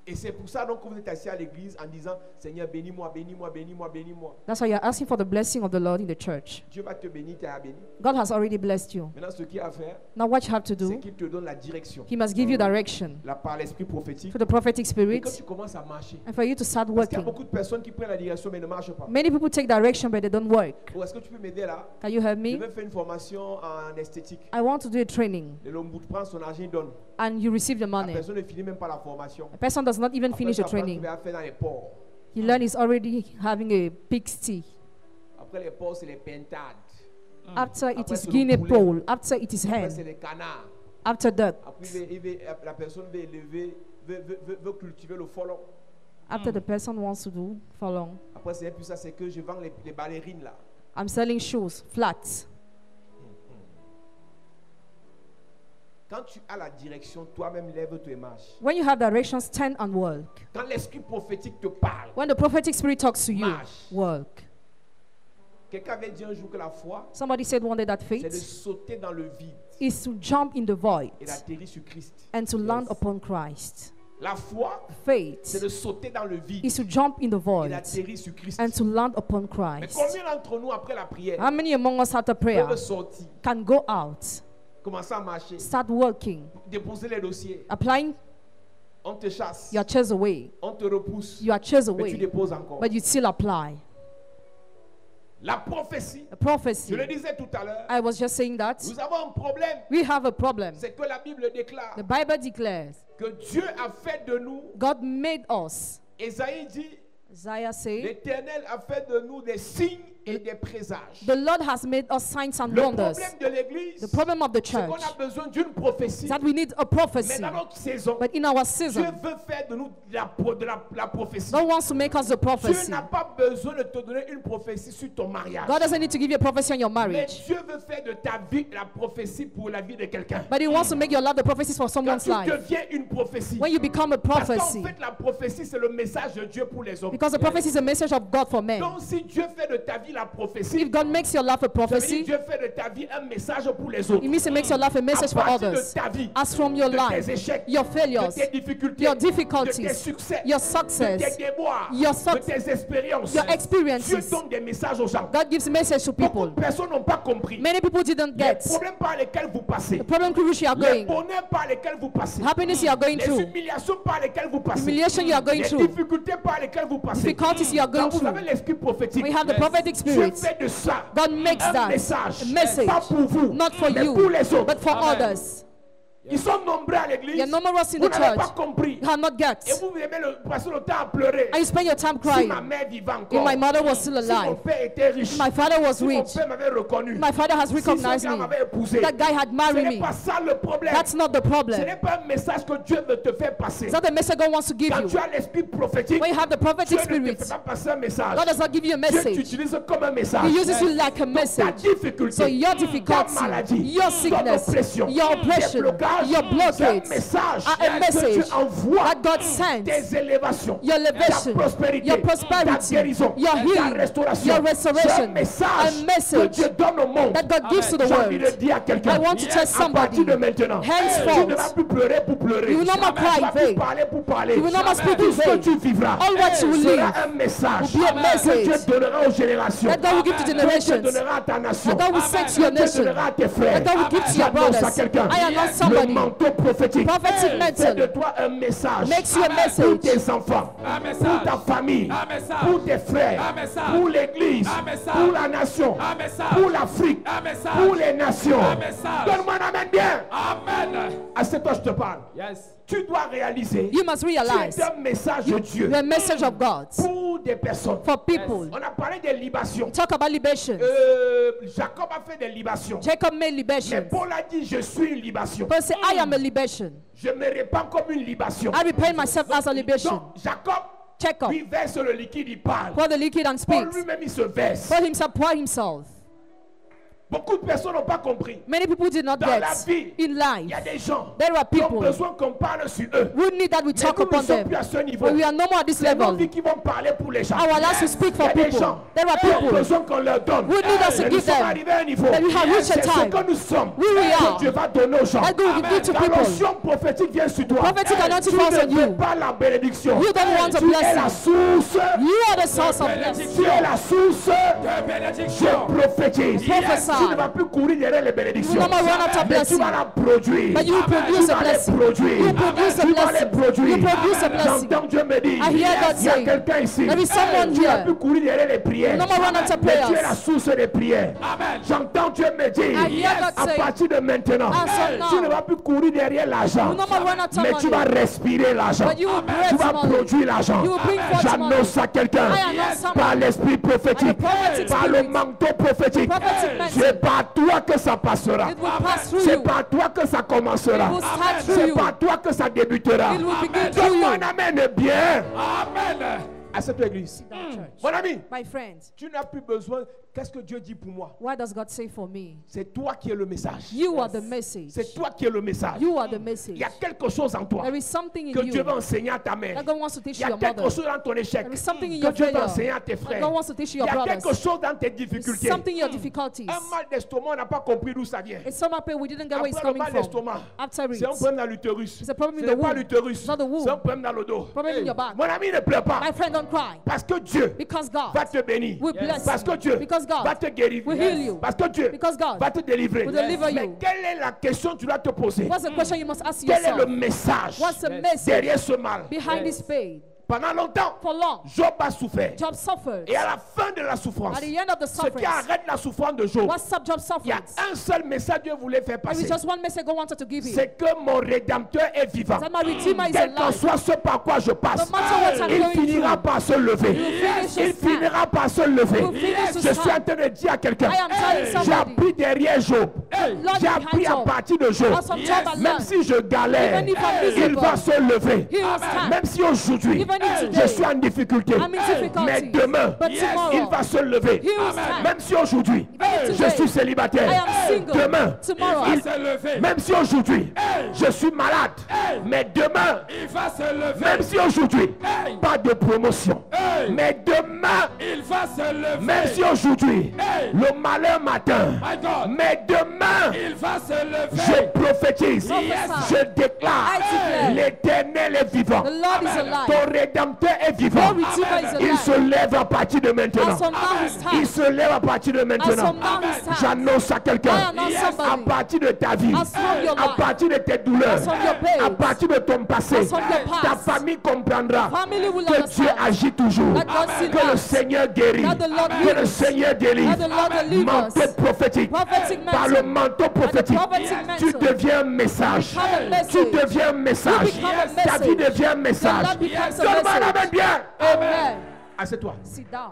Et c'est pour ça donc que vous êtes assis à l'église en disant Seigneur, bénis-moi, bénis-moi, bénis-moi, bénis-moi. That's why you're asking for the blessing of the Lord in the church. Dieu va te bénir, tu as béni. God has already blessed you. Maintenant, ce qu'il y a à faire, Now what you have to c'est do, qu'il te donne la direction. He must give you direction Là, par l'esprit prophétique. through the prophetic Et spirit quand tu commences à marcher, and for you to start parce qu'il y a working. beaucoup de personnes qui prennent la direction mais ne marchent pas. Many people take direction but they don't work. Ou est-ce que tu peux m'aider là? Can you help Je me? vais faire une formation en esthétique. I want to do a training Et l'homme prend son argent, il donne. and you receive the La money. personne ne finit même pas la formation. A person does not even Après, finish tu the apprends ce qu'il training. va faire dans les ports. He learned he's already having a pig's tea. Après les porcs, c'est les pintades. After it Après, is c'est le guinea poulet. pole. After it is Après, c'est hen. les canards. After duck. Après, la personne veut élever, veut cultiver le folon. After the person wants to do for long, Après, c'est plus ça, c'est que je vends les ballerines là. I'm selling shoes, flats. Quand tu as la direction, toi-même lève-toi et marche. When you have direction, stand and work. Quand l'esprit prophétique te parle, When the prophetic spirit talks to you, marche. work. Quelqu'un avait dit un jour que la foi, Somebody said one day that c'est de faith sauter dans le vide is to jump in the void et d'atterrir sur Christ. and to land Yes. upon Christ. La foi, c'est Faith de sauter dans le vide is to jump in the et void d'atterrir sur Christ. and to land upon Mais Christ. combien d'entre nous, après la prière, How many among us after prayer peuvent sortir, can go out, commencer à marcher, start working, déposer les dossiers, applying on te chasse, your chairs away, on te repousse, you are chairs mais tu away, déposes encore. but you still apply? La prophétie, A je prophecy. le disais tout à l'heure, I was just saying that nous avons un problème, we have a problem. c'est que la Bible déclare The Bible declares que Dieu a fait de nous, God made us. Esaïe dit, Isaiah said, l'Éternel a fait de nous des signes et des présages. the Lord has made us signs and Le wonders. problème de l'Église, The problem of the c'est qu'on church a besoin d'une prophétie, is that we need a mais prophecy. dans notre saison, But in our Dieu season, veut faire de nous la prophétie. God wants to make us Dieu a prophecy. n'a pas besoin de te donner une prophétie sur ton mariage. God doesn't need to give you a prophecy on your Mais marriage. Dieu veut faire de ta vie la prophétie pour la vie de quelqu'un. But He wants to make your life the prophecies for Quand someone's tu life. deviens une prophétie, When you become a parce qu'en prophecy, fait la prophétie c'est le message de Dieu pour les hommes. because the prophecy is a message of God for men. Donc si Dieu fait de ta vie la prophétie, If God makes your life a ça veut dire prophecy, Dieu fait de ta vie un message pour les autres. it means He makes your life a message à for partir others. de ta vie, As from your de life, tes échecs, your de failures, tes difficultés, your de tes difficulties, succès, your de success, tes déboires, your de tes expériences. your Dieu experiences, donne des messages aux gens. God gives message to Beaucoup people. de personnes n'ont pas compris Many people didn't les get problèmes par lesquels vous passez, the problem through which you are les going, bonheurs par lesquels vous passez, happiness you are going les through, humiliations par lesquelles vous passez, humiliation you are going les through, difficultés par lesquelles vous passez. difficulties you are going Quand vous through. avez l'esprit prophétique, We have the prophetic Dieu spirit. fait de ça God makes un that message, a message, pas pour vous, not for mais you, pour les autres. but for Amen. others. Ils sont nombreux à l'église. There are numerous in Vous the n'avez pas church. compris. You have not Et get. vous passez le temps à pleurer. And you spend your time Si crying. ma mère vivait If encore, my mother was still si mon alive, père était riche, my father was si mon rich, père m'avait reconnu, my father has si ce recognized gars me, m'avait épousé, that guy had ce married n'est me. pas ça le problème. That's not the Ce problem. n'est pas un message que Dieu veut te faire passer. It's not the message God wants to give Quand you. tu as l'esprit prophétique, When you have the Dieu prophetic ne te spirit, fait pas passer un message. God does not give you a Dieu message. t'utilise comme un message. He uses you like a Ta message. difficulté, So your ta difficulty, maladie, your ton sickness, oppression, your tes oppression, blocages, your c'est un blockades message are a que message tu envoies that God sends. tes élévations, Your elevation, ta prospérité, your ta prosperity, guérison, your ta healing, restauration. your restoration, C'est un message a que message Dieu donne au monde. that God gives to the J'ai envie de world. dire à quelqu'un, I want to tell à somebody, partir de maintenant, henceforth, tu ne vas plus pleurer pour pleurer. you will no more Tu vas cry in plus vain. parler pour parler. You will no more speak Tout in ce que vain. tu vivras All what you will sera live un message will be a que message Dieu donnera aux générations. that God will give to Que Dieu generations, donnera à ta nation. that God will send to your Que Dieu nation, donnera à tes frères. that God will give to your J'annonce à brothers. quelqu'un, I announce le somebody, manteau prophétique prophetic fait de mantle toi un message makes you a pour message tes enfants, Un pour message. ta famille, Un message. pour tes frères, Un message. pour l'église, Un message. pour la nation, Un message. pour l'Afrique, Un message. pour les nations. Un message. Donne-moi un amen bien. Amen. À ce toi je te parle. Yes. Tu dois réaliser You must tu realize es un message de Dieu you're a message of God pour des personnes. for people. On a parlé des libations. Talk about libation. Jacob a fait des libations. Jacob made Mais libation. Paul a dit je suis une libation. Paul said, I am a libation. Je me répands comme une libation. I repay myself as a libation. Donc Jacob Jacob lui verse le liquide, il parle. pour the liquid and Paul speaks. lui-même il se verse. Pour himself, pour himself. Beaucoup de personnes n'ont pas compris. Many people did not Dans get la vie, in il life. y a des gens There are qui ont people besoin qu'on parle sur eux. who need that we Mais talk nous ne upon sommes them. plus à ce niveau. But we are no more at this C'est nos level. vies qui vont parler pour les gens. Our lives to speak Il y for a des people. gens There are qui ont people besoin qu'on leur donne. who need us to Mais nous give sommes them. arrivés à un niveau. That we have reached a C'est ce time. que nous sommes. Who we are. Que Dieu va donner aux gens. that God will give to La people. notion prophétique vient sur toi. Prophetic anointing Tu falls ne on veux you. pas la bénédiction. You don't want a Tu es la blessing. source. You are the source of blessing. Tu es la source. De Je bénédiction. prophétise. Prophesy. Tu ne vas plus courir derrière les bénédictions. You will no more run after Mais tu blessing. vas la produire. But you will produce Tu a vas les blessing. produire. You produce a Tu vas les blessing. produire. You produce a blessing. J'entends Dieu me dire. I hear God Il y a say, quelqu'un ici. there is someone Tu vas here. plus courir derrière les prières. No more run after Mais tu es prayers. la source des prières. Amen. J'entends Dieu me dire. I hear God À say, partir de maintenant, as of now, tu ne vas plus courir derrière l'argent. you no more run after Mais tu vas money. respirer l'argent. But you will Tu breathe vas money. produire l'argent. You will bring forth J'annonce money. à quelqu'un I announce somebody. par l'esprit prophétique, And the prophetic par le spirit. manteau prophétique. The prophetic Je C'est par toi que ça passera. It will pass through C'est you. par toi que ça commencera. It will start through C'est you. par toi que ça débutera. It will begin through Donne-moi you. un amen bien Amen. à cette église. That church. Mon ami, My friend, tu n'as plus besoin. Qu'est-ce que Dieu dit pour moi? what does God say for me? C'est toi qui es le message. You are the message. C'est toi qui es le message. You are the Il message. y a quelque chose en toi There is something que in Dieu you va enseigner à ta mère. that God wants to teach Il y a your quelque mother. chose dans ton échec There is something in que your Dieu va failure enseigner à tes that frères. God wants to teach Il your y a brothers. quelque chose dans tes There's difficultés. something in your difficulties. Un mal d'estomac, on n'a pas compris d'où ça vient. It's some pain we didn't get where it's Après le coming mal from. d'estomac, After it, c'est un problème dans l'utérus. It's a problem Ce in n'est the pas womb. l'utérus, It's not the womb. c'est un problème dans le dos. problem in your back. Mon ami, ne pleure pas. My friend, don't cry. Parce que Dieu Because God va te bénir. will bless Parce you. que Dieu Because God va te guérir. will heal you. Parce que Dieu Because God va te délivrer. will deliver Mais you. quelle est la question que tu dois te poser? What's the question you must ask Quel est le yourself? message What's the message derrière ce mal? behind this pain? Pendant longtemps, For long, Job a souffert. Job suffered. Et à la fin de la souffrance, At the end of the ce qui suffering, arrête la souffrance de Job, what's up Job il y a suffered? un seul message que Dieu voulait faire There is passer. just one message God wanted to give him. C'est que mon Rédempteur est vivant. That my Redeemer is Quel qu'en alive. soit ce par quoi je passe, No matter what I'm il going finira through, par se lever. finish Il his stand. finira par se lever. He will finish his Je suis en stand. train de dire à quelqu'un, I am telling j'ai somebody. appris derrière Job. Lord, J'ai behind appris à Job. partir de Job. As from Job and Même learn. si je galère, Even if I'm il miserable, va se lever. he will stand. Même si aujourd'hui, Even if je today, suis en difficulté, I'm in difficulty. mais demain, But tomorrow, il va se lever. he will stand. Même si aujourd'hui, Even je today, suis célibataire, I am single. demain, Tomorrow, Il va se lever. même si aujourd'hui, je suis malade, mais demain, Il va se lever. même si aujourd'hui, Hey. pas de promotion, Hey. mais demain, Il va se lever. même si aujourd'hui, Hey. le malheur m'atteint, My God. mais demain, Il va se lever. je prophétise, Yes. je déclare, I declare. l'Éternel est vivant, the Lord is alive. ton Rédempteur est vivant, Your Redeemer is il se alive. lève à partir de maintenant, As from now his il time. se lève à partir de As maintenant, from now his time. j'annonce à quelqu'un, I announce à somebody. partir de ta vie, As from your à life. partir de tes douleurs, As from your pains. à partir de ton passé, As from your ta past. famille comprendra Family will que Dieu understand agit toujours, that God still que le acts. Seigneur guérit, That the Lord que le heals. Seigneur délivre. That the Lord delivers. Manteau prophétique, Prophetic par le mantle. manteau prophétique, prophetic tu mantle. deviens un message, become a message. tu deviens un message, You become a ta vie message. devient un message. Your life becomes a Donne-moi un message. amen bien. Amen. Assieds-toi. Sit down,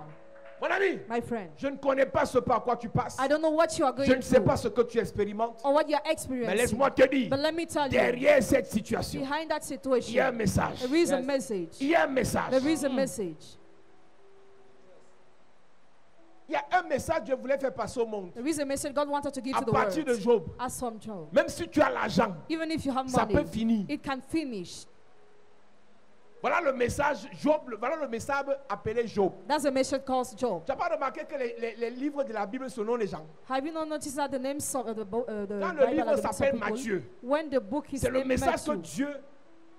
Mon ami, my friend. je ne connais pas ce par quoi tu passes. I don't know what you are Je going ne sais through pas ce que tu expérimentes. or what you are Mais experiencing. laisse-moi te dire, But let me tell you, derrière cette situation, behind that il y a un situation, message. there is a message. Il y a un message. There is a message. Il y a un message que je voulais faire passer au monde. There is a message God wanted to give À to the partir de world. Job, As from Job. même si tu as l'argent, Even if you have ça peut money, finir. it can finish. Voilà le message Job, voilà le message appelé Job. That's a message called Job. Tu n'as pas remarqué que les livres de la Bible sont noms les gens. Have you not noticed that the names of the Quand le Bible livre are the names of s'appelle people? Matthieu, When the book is c'est le named message que Matthew, Dieu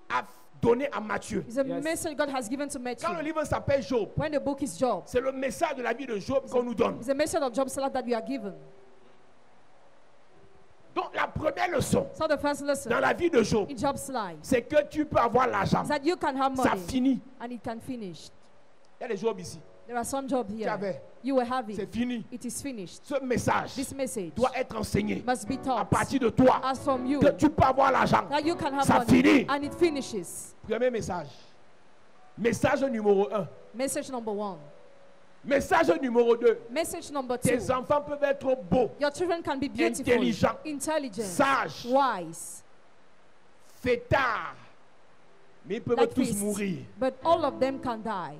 a donné à Matthieu. it's a Yes. message God has given to Quand le Matthew. livre s'appelle Job, When the book is Job, c'est le message de la vie de Job qu'on nous donne. it's a message of Job's life that we are given. Donc la première leçon So the first lesson dans la vie de Job, in Job's life c'est que tu peux avoir l'argent. is that you can have Ça money finit. and it can finish. Il y a des Job ici. There are some jobs Tu here avais. you were having. C'est fini. It is finished. Ce message This message doit être enseigné must be à taught partir de toi. as from you Que tu peux avoir l'argent. that you can have Ça money finit. and it finishes. Premier message. Message numéro 1. Message number 1. Message numéro 2. Message number 2. Tes enfants peuvent être beaux, Your children can be beautiful, Intelligent. intelligent, sages, wise, fêtards, mais ils peuvent like tous this, mourir. but all of them can die.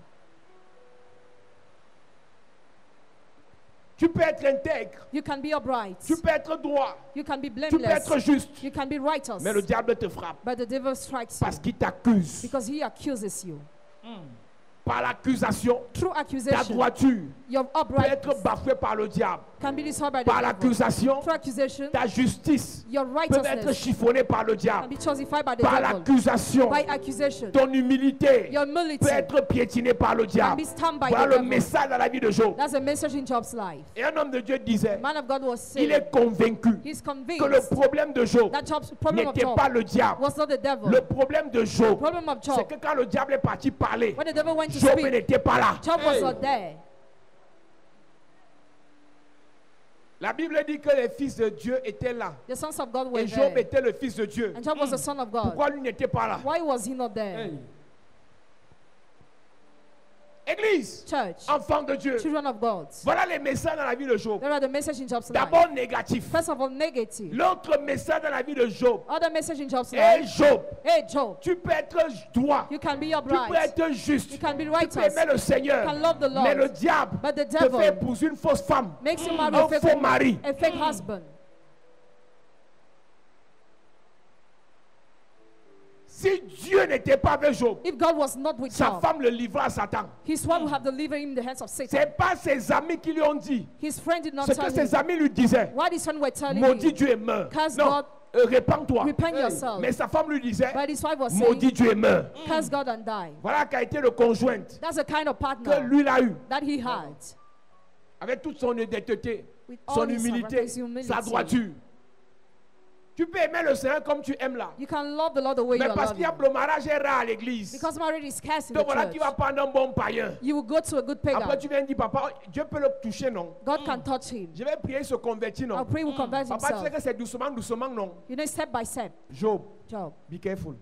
Tu peux être intègre, You can be upright. tu peux être droit, You can be tu peux blameless. être juste, You can be righteous. mais le diable te frappe But the devil strikes you parce qu'il t'accuse. because he accuses you. Par l'accusation, Through ta accusation, droiture your peut uprightness être bafouée par le diable. can be destroyed by the Par devil. l'accusation, Through accusation, ta justice your peut être righteousness chiffonnée par le can diable. be justified by the Par devil. l'accusation, By accusation, ton humilité your humility peut être piétinée par le can diable. be stamped by Voilà the le devil. message dans la vie de Job. That's a message in Job's life. Et un homme de Dieu disait, The man of God was il saying, est convaincu he's que le convinced problème de Job that Job's problem of n'était Job pas le diable. was not the devil. Le problème de The Job, problem of c'est Job, que quand le diable est parti parler, when the devil went to Job speak, n'était pas là. Job was not there. La Bible dit que les fils de Dieu étaient là. The sons of God were Et Job there. était le fils de Dieu. And Job was the son of God. Pourquoi lui n'était pas là? Why was he not there? Hey. Église, Church, enfants de Dieu. children of God. Voilà les messages dans la vie de Job. There are the message in Job's life. D'abord négatif. First of all, negative. L'autre message dans la vie de Job. Other message in Job's Et life. Job, Hey, Job, tu peux être droit. you can be your Tu peux bride. être juste. You can be Tu righteous. peux aimer le Seigneur. You can love the Lord. Mais le diable But the te fait devil épouser une fausse femme. makes you marry Un a fake faux woman, mari. a fake husband. Si Dieu n'était pas avec Job, If God was not with sa Job, femme le livra à Satan. his wife would have delivered him in the hands of Satan. C'est pas ses amis qui lui ont dit. His friend did not Ce que tell ses him. amis lui disaient. What his friend were telling Maudit him. Dieu et meurt. Curse Non, God. répands-toi. Repent yourself. Mais sa femme lui disait, But his wife was maudit saying, Dieu et meurt. curse God and die. Voilà qu'a été le conjoint That's the kind of que partner lui il a eu. that he had. Avec toute son honnêteté, With son all his humilité, his humility. sa droiture. Tu peux aimer le Seigneur comme tu aimes là. You can love the Lord the way you Mais are parce qu'il y a loving. le mariage est rare à l'église. Because marriage is scarce in Donc the voilà qui va church. prendre un bon païen. You will go to a good Après pagan. tu viens dire, papa, Dieu peut le toucher, non? God can touch him. Je vais prier, il se convertir, non? I'll pray he will convert Papa, tu sais himself. que c'est doucement, doucement, non? You know, step by step. Job, Job, be careful.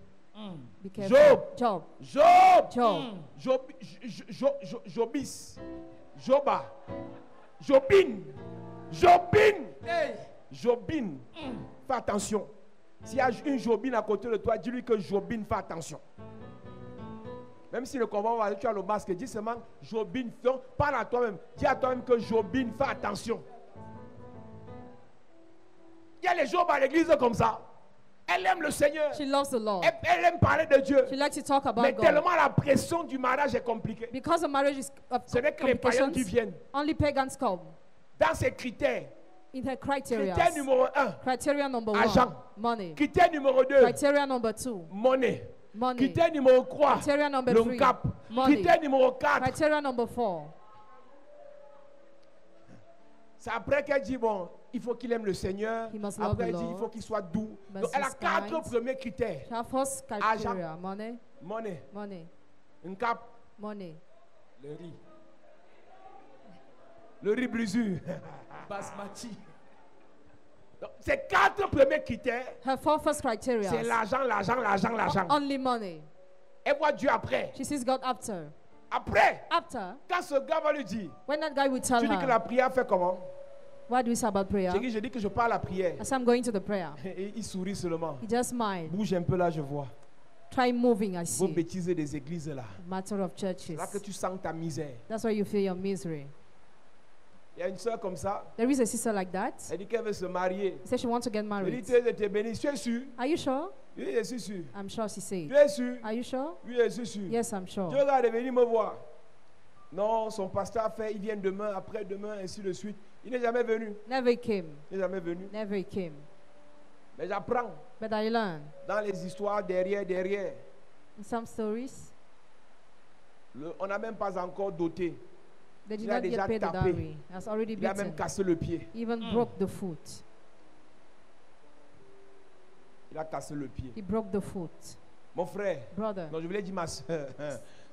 be careful. Job. Job, Job. Job, Jobis. Joba. Jobin. Jobin. Jobin. Fais attention. S'il y a une Jobine à côté de toi, dis-lui que Jobine, fais attention. Même si le combat va, tu as le masque, dis seulement Jobine, parle à toi-même. Dis à toi-même que Jobine, fais attention. Il y a les Jobs à l'église comme ça. Elle aime le Seigneur. she loves the Lord. Elle aime parler de Dieu. She likes to talk about Mais God. tellement la pression du mariage est compliquée. Because the marriage is of Ce n'est que les païens qui complications, viennent. only pagans come. Dans ces critères, In her criteria. critère numéro 1, Criteria number Argent. 1, money. critère numéro 2, Criteria number 2, monnaie. money. Critère numéro 3, Criteria number le 3, cap. money. Critère numéro 4, Criteria number 4. c'est après qu'elle dit, bon, il faut qu'il aime le Seigneur. He must love Après, the elle dit, il Lord. faut qu'il soit doux. Must Donc, elle a be 4 kind. premiers critères. Her first criteria, money, Monnaie, money, un cap, money. Le riz. le riz brisure. Basmati. Donc, ces 4 premiers critères, Her four first criteria. c'est l'argent, l'argent, l'argent, l'argent. Only money. Elle voit Dieu après. She sees God after. Après, After, quand ce gars va lui dire, when that guy will tell tu dis que her, la prière fait comment? what do we say about prayer? Je dis que je parle à la prière. I say, I'm going to the prayer. Et il sourit seulement. He just smiled. Bouge un peu là, je vois. Try moving, I Vos see. bêtises des églises là. Matter of churches. Là que tu sens ta misère. That's why you feel your misery. Il y a une soeur comme ça. There is a sister like that. Elle dit qu'elle veut se marier. She said she wants to get Elle dit, married. tu es béni. Tu es sûr? Are you sure? Oui, je suis sûr. I'm sure, she said. Tu es sûr? Are you sure? Oui, je suis sûr. Yes, I'm sure. Tu regardes venir me voir. Non, son pasteur a fait, il vient demain, après-demain, ainsi de suite. Il n'est jamais venu. Never came. Il n'est jamais venu. Never came. Mais j'apprends But I learned dans les histoires derrière. in some stories, On n'a même pas encore doté. they did Il a not déjà get paid the tapé. dowry. Has already Il a même beaten. cassé le pied. Even broke the foot. Il a cassé le pied. He broke the foot. Mon frère, Brother, non, je voulais dire ma soeur,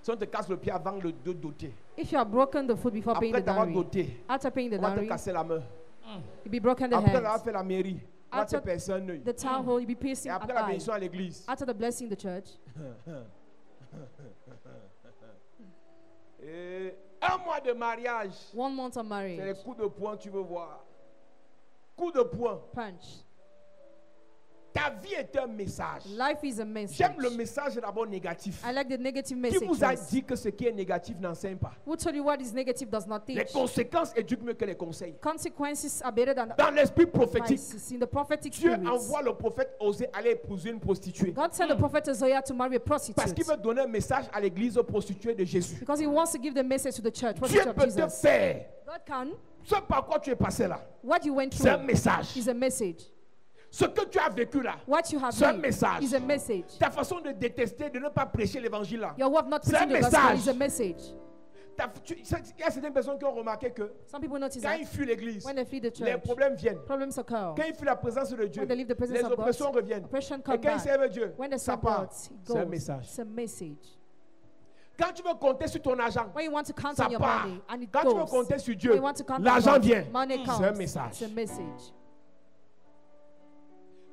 si on te casse le pied avant de doter, if you have broken the foot before paying après the t'avoir dowry, doté, after paying the on va te dowry, casser la main. you'll be broken the Après avoir hands. fait la mairie, on va te After percer un œil. the town hall, you'll be Et piercing an après la eye. bénédiction à l'église. After the blessing, the church. Et un mois de mariage, 1 month of c'est marriage. les coups de poing que tu veux voir. Coup de poing. Punch. Ta vie est un message. Life is a message. J'aime le message d'abord négatif. I like the negative Qui message. vous a first. dit que ce qui est négatif n'enseigne pas? Who told you what is negative does not Les teach? conséquences éduquent mieux que les conseils. Consequences are better than Dans l'esprit prophétique, advices. In the prophetic Dieu spirit, envoie le prophète Osée aller épouser une prostituée. God sent the prophet Isaiah to marry a Parce qu'il prostitute. veut donner un message à l'église prostituée de Jésus. Because he wants to give the message to the church. Dieu Prostitute of peut te Jesus. faire. God can. Ce par quoi tu es passé là, What you went c'est un through message. is a message. Ce que tu as vécu là, What you have c'est un lived message. is a message. Ta façon de détester, de ne pas prêcher l'évangile là. Your way of not C'est un preaching the gospel message. is a message. Il y a certaines personnes qui ont remarqué que Some people notice quand that ils fuient l'église, when they flee the les church, problèmes viennent. problems occur. Quand ils fuient la présence de Dieu, When they leave the presence les of God, oppressions reviennent. oppression Et come quand ils back. servent Dieu, When they ça serve part. God, it C'est un goes. message. It's a message. Quand tu veux compter sur ton argent, When you want to count ça on your part. money and it Quand tu veux goes. compter sur When Dieu, you want to count on l'argent God, vient. money C'est un comes. message. It's a message.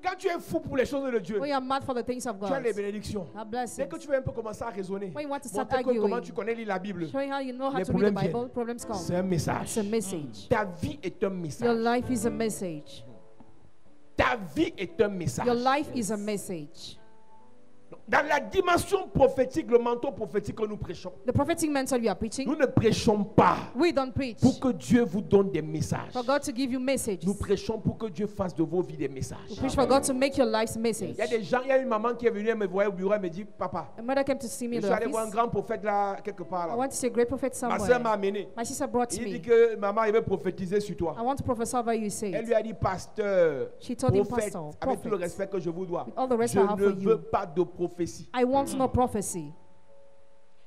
Quand tu es fou pour les choses de Dieu, When you are mad for the things of tu as God, les bénédictions. have Dès blessings. que tu veux un peu commencer à raisonner, When you want to start montrer comment arguing, tu connais lire la Bible, showing how you know how les to read the problèmes Bible, viennent. problems come. C'est un message. It's a message. Ta vie est un Your message. life is a message. Ta vie est un message. Your life is a message. Dans la dimension prophétique, le manteau prophétique que nous prêchons, The prophetic mantle you are preaching, nous ne prêchons pas we don't preach pour que Dieu vous donne des messages. for God to give you messages. Nous prêchons pour que Dieu fasse de vos vies des messages. We preach for God to make your lives Il message. y a des gens, il y a une maman qui est venue, elle me voyait au bureau, elle me dit, papa, A mother came to see me je in suis the allé voir un office. grand prophète là, quelque part I là. want to see a great prophet Ma soeur m'a somewhere. amené. My sister brought Il dit me. que maman, il veut prophétiser sur toi. I want to prophesy over you, he Elle said. lui a dit, pasteur, She told him, prophète, pastor, avec tout le prophet, respect que je vous dois, with all the je respect I have ne for veux you, pas de prophétie. I want no prophecy.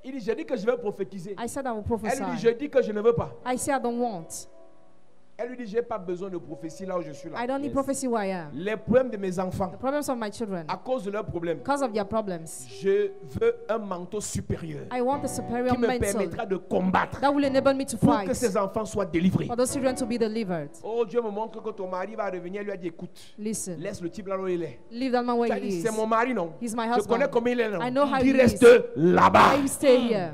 Il dit, j'ai dit que je vais prophétiser. I said I will Elle lui dit, prophesy. je dis que je ne veux pas. I say I don't want. Elle lui dit, j'ai pas besoin de prophétie là où je suis là. I don't need prophecy where I am. Les problèmes de mes enfants, The problems of my children, à cause de leurs problèmes, because of their problems, je veux un manteau supérieur I want a superior qui me mantle permettra de combattre that will enable me to pour que fight, ces enfants soient délivrés. for those children to be delivered. Oh, Dieu me montre que ton mari va revenir. Elle lui a dit, écoute, Listen, laisse le type là où il est. leave that man Tu where as he dit, is. c'est mon mari, non? He's my Je connais husband. comment il est, non? I know how Il he reste is. là-bas. I will stay here.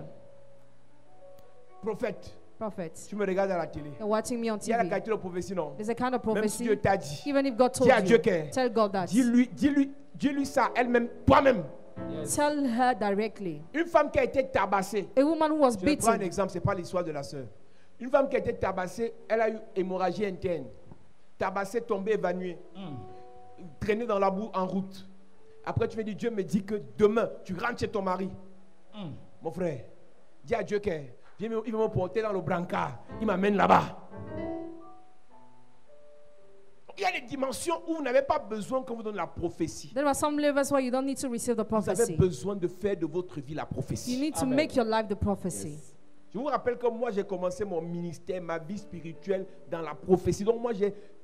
Prophète, Prophet, tu me regardes à la télé. you're watching me on Il y a la TV. qualité de prophétie, non? There's a kind of Même si prophecy, Dieu t'a dit, even if God dis à told Dieu you, que, tell God that. dis-lui ça elle-même, toi-même. Tell her directly. Une femme qui a été tabassée, A woman who was je vais prendre un beaten. exemple, ce n'est pas l'histoire de la sœur. Une femme qui a été tabassée, elle a eu hémorragie interne. Tabassée, tombée, évanouie. Traînée dans la boue en route. Après, tu me dis, Dieu me dit que demain, tu rentres chez ton mari. Mon frère, dis à Dieu qu'il va me porter dans le brancard. Il m'amène là-bas. Il y a des dimensions où vous n'avez pas besoin qu'on vous donne la prophétie. There are some levels where you don't need to receive the Vous avez prophecy. besoin de faire de votre vie la You prophétie. need to Amen. make your life the prophecy. Je vous rappelle que moi, j'ai commencé mon ministère, ma vie spirituelle dans la prophétie. Donc moi,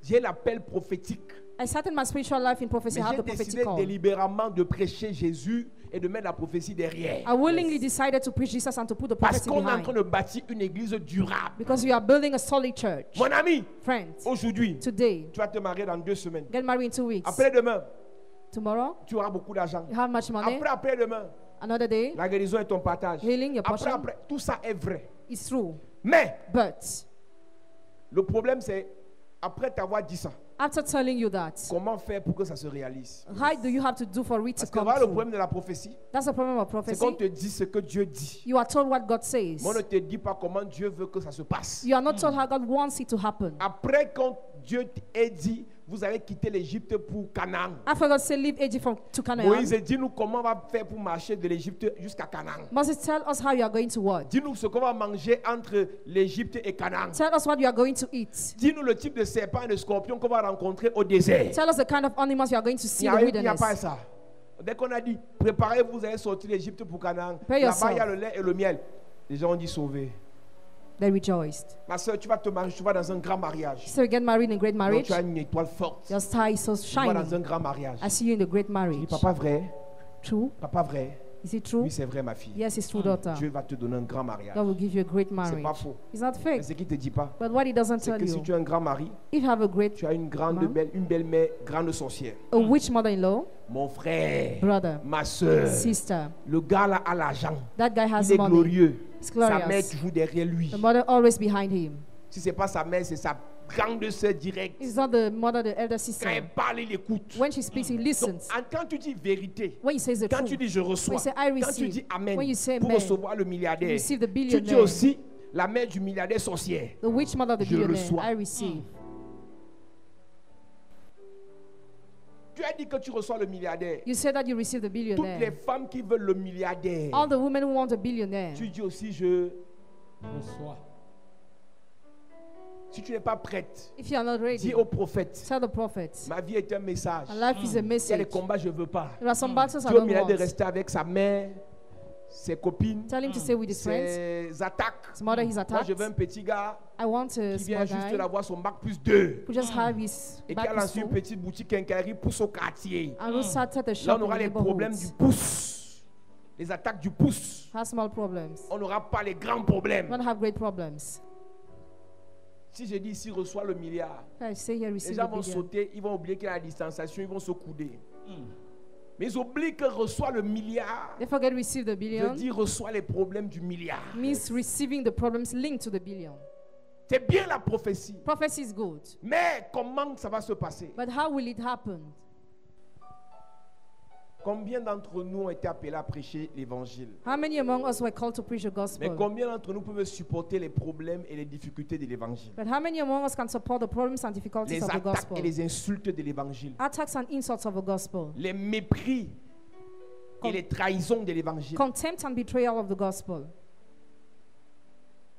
j'ai l'appel prophétique. I started my spiritual life in prophecy. Mais I have j'ai the prophetic décidé call. délibérément de prêcher Jésus et de mettre la prophétie derrière. I willingly decided to preach Jesus and to put the Parce prophecy qu'on est en train behind. de bâtir une église durable. Because we are building a solid church. Mon ami, Friends, aujourd'hui, today, tu vas te marier dans 2 semaines. get married in 2 weeks. Après-demain, Tomorrow, tu auras beaucoup d'argent. you have much money. Après-demain, Another day, la guérison est ton partage. healing, your portion. Après, tout ça est vrai. It's true. Mais But le problème, c'est après t'avoir dit ça, after telling you that, comment faire pour que ça se réalise? how do you have to do for it to Parce que come voilà le true? problème de la prophétie. That's the problem of C'est qu'on prophecy. te dit ce que Dieu dit. You are told what God says. Mais on ne te dit pas comment Dieu veut que ça se passe. You are not told how God wants it to happen. Après, quand Dieu ait dit, vous avez quitté l'Égypte pour Canaan. After God said, leave Egypt to Canaan, Moïse, dis-nous comment on va faire pour marcher de l'Égypte jusqu'à Canaan. Moses, tell us how you are going to what? Dis-nous ce qu'on va manger entre l'Égypte et Canaan. Tell us what you are going to eat. Dis-nous le type de serpent et de scorpion qu'on va rencontrer au désert. Tell us the kind of animals you are going to see Il in the n'y a pas wilderness. ça. Dès qu'on a dit, préparez-vous, vous allez sortir l'Égypte pour Canaan. Prepare Là-bas, il y a yourself. le lait et le miel. Les gens ont dit sauvé. They rejoiced. Ma soeur, tu vas te marier, tu vas dans un grand mariage. So you get married in great Donc, marriage. tu as une étoile forte. Your star is so Tu vas dans un shining. grand mariage. I see you in the great Je dis, marriage. papa vrai, True? papa vrai. Is it true? Oui, c'est vrai, ma fille. Yes, it's true, daughter. Dieu va te donner un grand mariage. God will give you a great C'est marriage. pas faux. It's not Mais fake. ce qu'il ne te dit pas, But what he doesn't c'est tell que si you, tu as un grand mari, if you have a great, tu as une grande Maman. une belle-mère, grande sorcière. a witch mother-in-law, Mon frère, brother, ma soeur, sister, le gars là a l'argent. that guy has Il est money. glorieux. It's Sa mère est glorious. toujours derrière lui. The mother always behind him. Si ce n'est pas sa mère, c'est sa grande soeur directe. It's not the mother, the elder Quand sister. elle parle, il écoute. When she speaks, he Donc, listens. quand tu dis vérité, When he says the quand tu truth, dis je reçois, When you say, I quand tu receive, dis amen, when you say pour amen, recevoir le milliardaire, you receive the tu dis billionaire. aussi la mère du milliardaire sorcière. the witch mother of the Je billionaire, reçois. I receive. Tu as dit que tu reçois le milliardaire. You say that you receive the Toutes les billionaire. femmes qui veulent le milliardaire, All the women who want a billionaire. tu dis aussi je. Reçois. Si tu n'es pas prête, If you are not ready, dis au prophète, tell the prophet. ma vie est un message. My life is a Il y a des message. combats, je ne veux pas. There are some battles I Dis au don't milliardaire de want. rester avec sa mère, ses copines, Tell him to stay with his friends. ses attaques. His mother, he's Moi, attacked. je veux un petit gars I want a qui vient small juste guy d'avoir son bac plus 2 who just have his et qui back a is lancé une full petite boutique quincaillerie pour son quartier. and who started a Là, shop on aura in the les problèmes neighborhood. du pouce, les attaques du pouce. Has small problems. On n'aura pas les grands problèmes. Don't have great problems. Si je dis ici, reçois le milliard, I say here, les receive gens the vont billion. sauter, ils vont oublier qu'il y a la distanciation, ils vont se couder. Mais ils oublient que reçoit le milliard. They forget receive the Je billion. dis reçoit les problèmes du milliard. Means receiving the problems linked to the billion. C'est bien la prophétie. Prophecy is good. Mais comment ça va se passer? But how will it happen? Combien d'entre nous ont été appelés à prêcher l'évangile? How many among us were called to preach the Mais gospel? combien d'entre nous peuvent supporter les problèmes et les difficultés de l'évangile? But how many among us can support the problems and difficulties Les of the attaques gospel? et les insultes de l'évangile. Attacks and insults of the gospel. Les mépris et les trahisons de l'évangile. Contempt and betrayal of the gospel.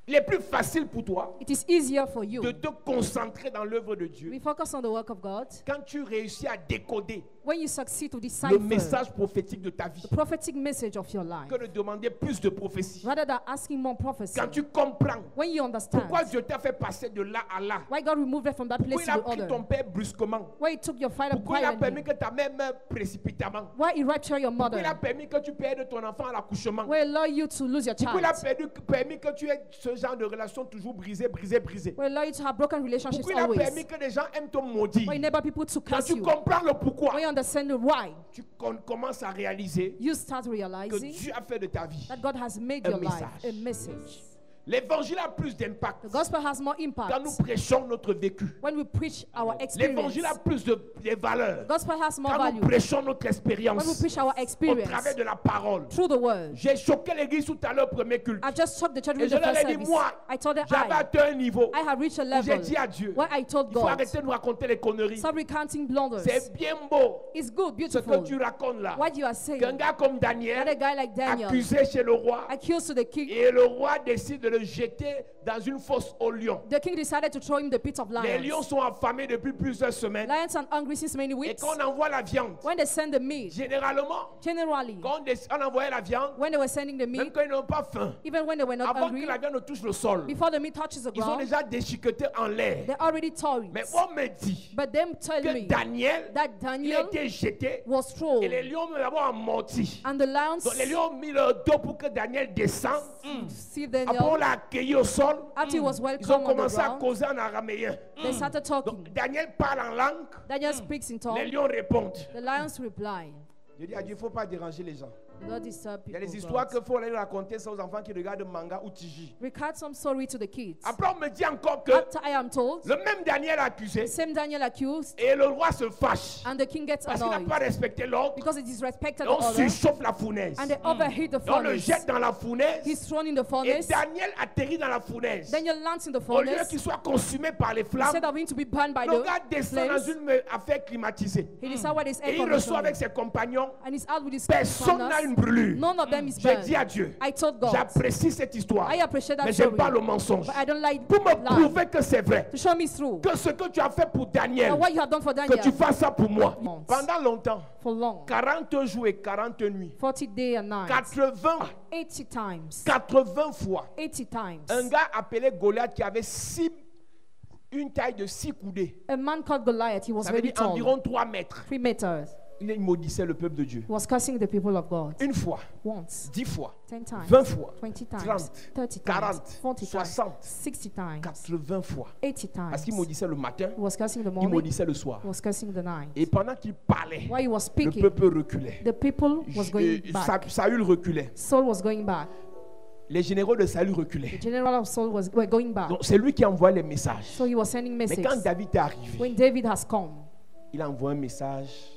Il est plus facile pour toi It is easier for you. de te concentrer dans l'œuvre de Dieu We focus on the work of God quand tu réussis à décoder when you succeed to le decipher message prophétique de ta vie the prophetic message of your life que de demander plus de prophétie. rather than asking more prophecy. Quand tu comprends When you understand pourquoi Dieu t'a fait passer de là à là, why God removed it from that pourquoi place il a to the pris other, ton père brusquement, why He took your father pourquoi il a permis violently, que ta mère meure précipitamment, why He raptured your pourquoi il a mother, permis que tu perdes ton enfant à l'accouchement, why He allowed you to lose your pourquoi il a child, permis que tu aies ce genre de relation toujours brisée. why He allowed you to have broken relationships Pourquoi il a always, permis que les gens aiment te maudire. why He never people to Quand curse tu you, comprends le pourquoi, when you understand the why, tu commences à réaliser you start que realizing Dieu a fait de ta vie that God has made un your life message. a message. L'évangile a plus d'impact The gospel has more quand impact nous prêchons notre vécu. when we preach our experience. L'évangile a plus de valeur The gospel has more quand nous value prêchons notre when we expérience preach our au experience travers de la parole. through the word. J'ai choqué l'église tout à l'heure au premier culte. I just talked the church Et with je the leur first ai dit, service. moi, I told them j'avais atteint un niveau I have reached a où j'ai level dit à Dieu, where I told il faut God, arrêter de nous raconter les conneries. stop recounting blunders. C'est bien beau It's good, ce que beautiful. tu racontes là. What you are saying, Qu'un gars comme that a Daniel, guy like Daniel accusé chez le roi, accused to the king, et le roi décide de le jeter dans une fosse aux lions. the king decided to throw him the pit of Les lions lions. sont affamés depuis plusieurs semaines. Lions are hungry since many Et weeks. quand on envoie la viande, When they send the meat, généralement, generally, quand on envoyait la viande, when they were sending the même meat, quand ils n'ont pas faim, even when they were not avant hungry, que la viande ne touche le sol, before the meat touches the ils ont ground, déjà déchiqueté en l'air. they already tore Mais it. on me dit But them tell que me Daniel, that il a Daniel été jeté was thrown, et les lions me l'ont amorti. and the lions Donc les lions ont mis leur dos pour que Daniel descende. see Après on Daniel. l'a accueilli au sol. After he was Ils ont welcome on the commencé à ground, causer en araméen. they started talking. Donc Daniel parle en langue, Daniel speaks in les tongue. lions répondent. The lions reply. Je dis à Dieu, il ne faut pas déranger les gens. Do not disturb Il y a people. des histoires God. qu'il faut aller raconter ça aux enfants qui regardent manga ou Tiji. Recount some story to the kids. Après, on me dit encore que After I am told, le même Daniel accusé same Daniel accused, et le roi se fâche and the king gets parce qu'il n'a annoyed pas respecté l'ordre. because he disrespected Et the on order, surchauffe la fournaise. and they overheat the Et on le furnace. jette dans la fournaise. He's thrown in the Et furnace. Daniel atterrit dans la fournaise. Daniel lands in the Au lieu furnace. qu'il soit consumé par les flammes, Instead of him to be burned by le the gars descend dans flames, une affaire climatisée. he decided what is Et air il reçoit avec conditioning, ses compagnons. and he's out with his Personne n'a partners. une brûlure. None of them is J'ai dit à burned. Dieu, I told God, j'apprécie cette histoire, I appreciate that mais j'aime story, pas le mensonge. but I don't like Pour me lie. prouver que c'est vrai, To show me through. que ce que tu as fait pour Daniel, And what you have done for que Daniel tu fasses ça pour moi. Months. Pendant longtemps, for long, 40 jours et 40 nuits, 40 days and nights, 80 fois, 80 times. un gars appelé Goliath qui avait une taille de 6 coudées, A man called Goliath, he was ça veut very dire tall, environ 3 mètres. 3 meters. Il maudissait le peuple de Dieu. He was cursing the people of God. Une fois, Once, 10 fois, 10 times, 20 fois, 20 times, 30, 30 times, 40, 40 times, 60, 60 times, 80 fois. 80 Parce qu'il times. maudissait le matin, He was cursing the il morning, maudissait le soir. he was cursing the night. Et pendant qu'il parlait, While he was le speaking, peuple reculait. the people was going back. Saül reculait. Saul was going back. Les généraux de Saül The reculaient. general of Saul were going back. Donc c'est lui qui envoie les messages. So he was sending Mais messages. quand David est arrivé, When David has come, il a envoyé un message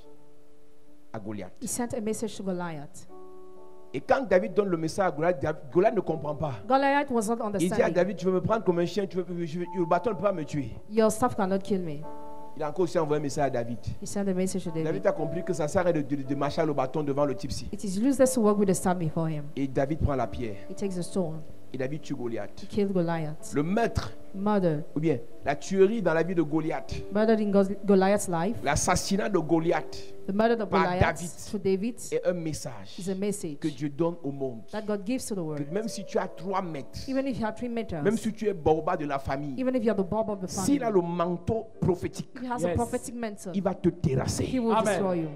à Goliath. he sent a message to Goliath. Et quand David donne le message à Goliath, Goliath ne comprend pas. Goliath was not Il dit à understanding. David, tu veux me prendre comme un chien, le bâton ne peut pas me tuer. Your staff cannot kill me. Il a encore aussi envoyé un message à David. He sent a message to David. David a compris que ça sert à rien de marcher le bâton devant le type-ci. It is useless to work with the staff before him. Et David prend la pierre. He takes the stone. Et David tue Goliath. He killed Goliath. Le meurtre, Murder. ou bien la tuerie dans la vie de Goliath, Murdered in Goliath's life. l'assassinat de Goliath The murder of Par Goliath David. through David est un message is a message que Dieu donne au monde. that God gives to the Que world. même si tu as 3 mètres, Even if you have 3 meters, même si tu es Baoba de la famille, even if you are the bulb of the family, s'il a le manteau prophétique, if he has Yes. a prophetic mentor, il va te terrasser. he will Amen. destroy you.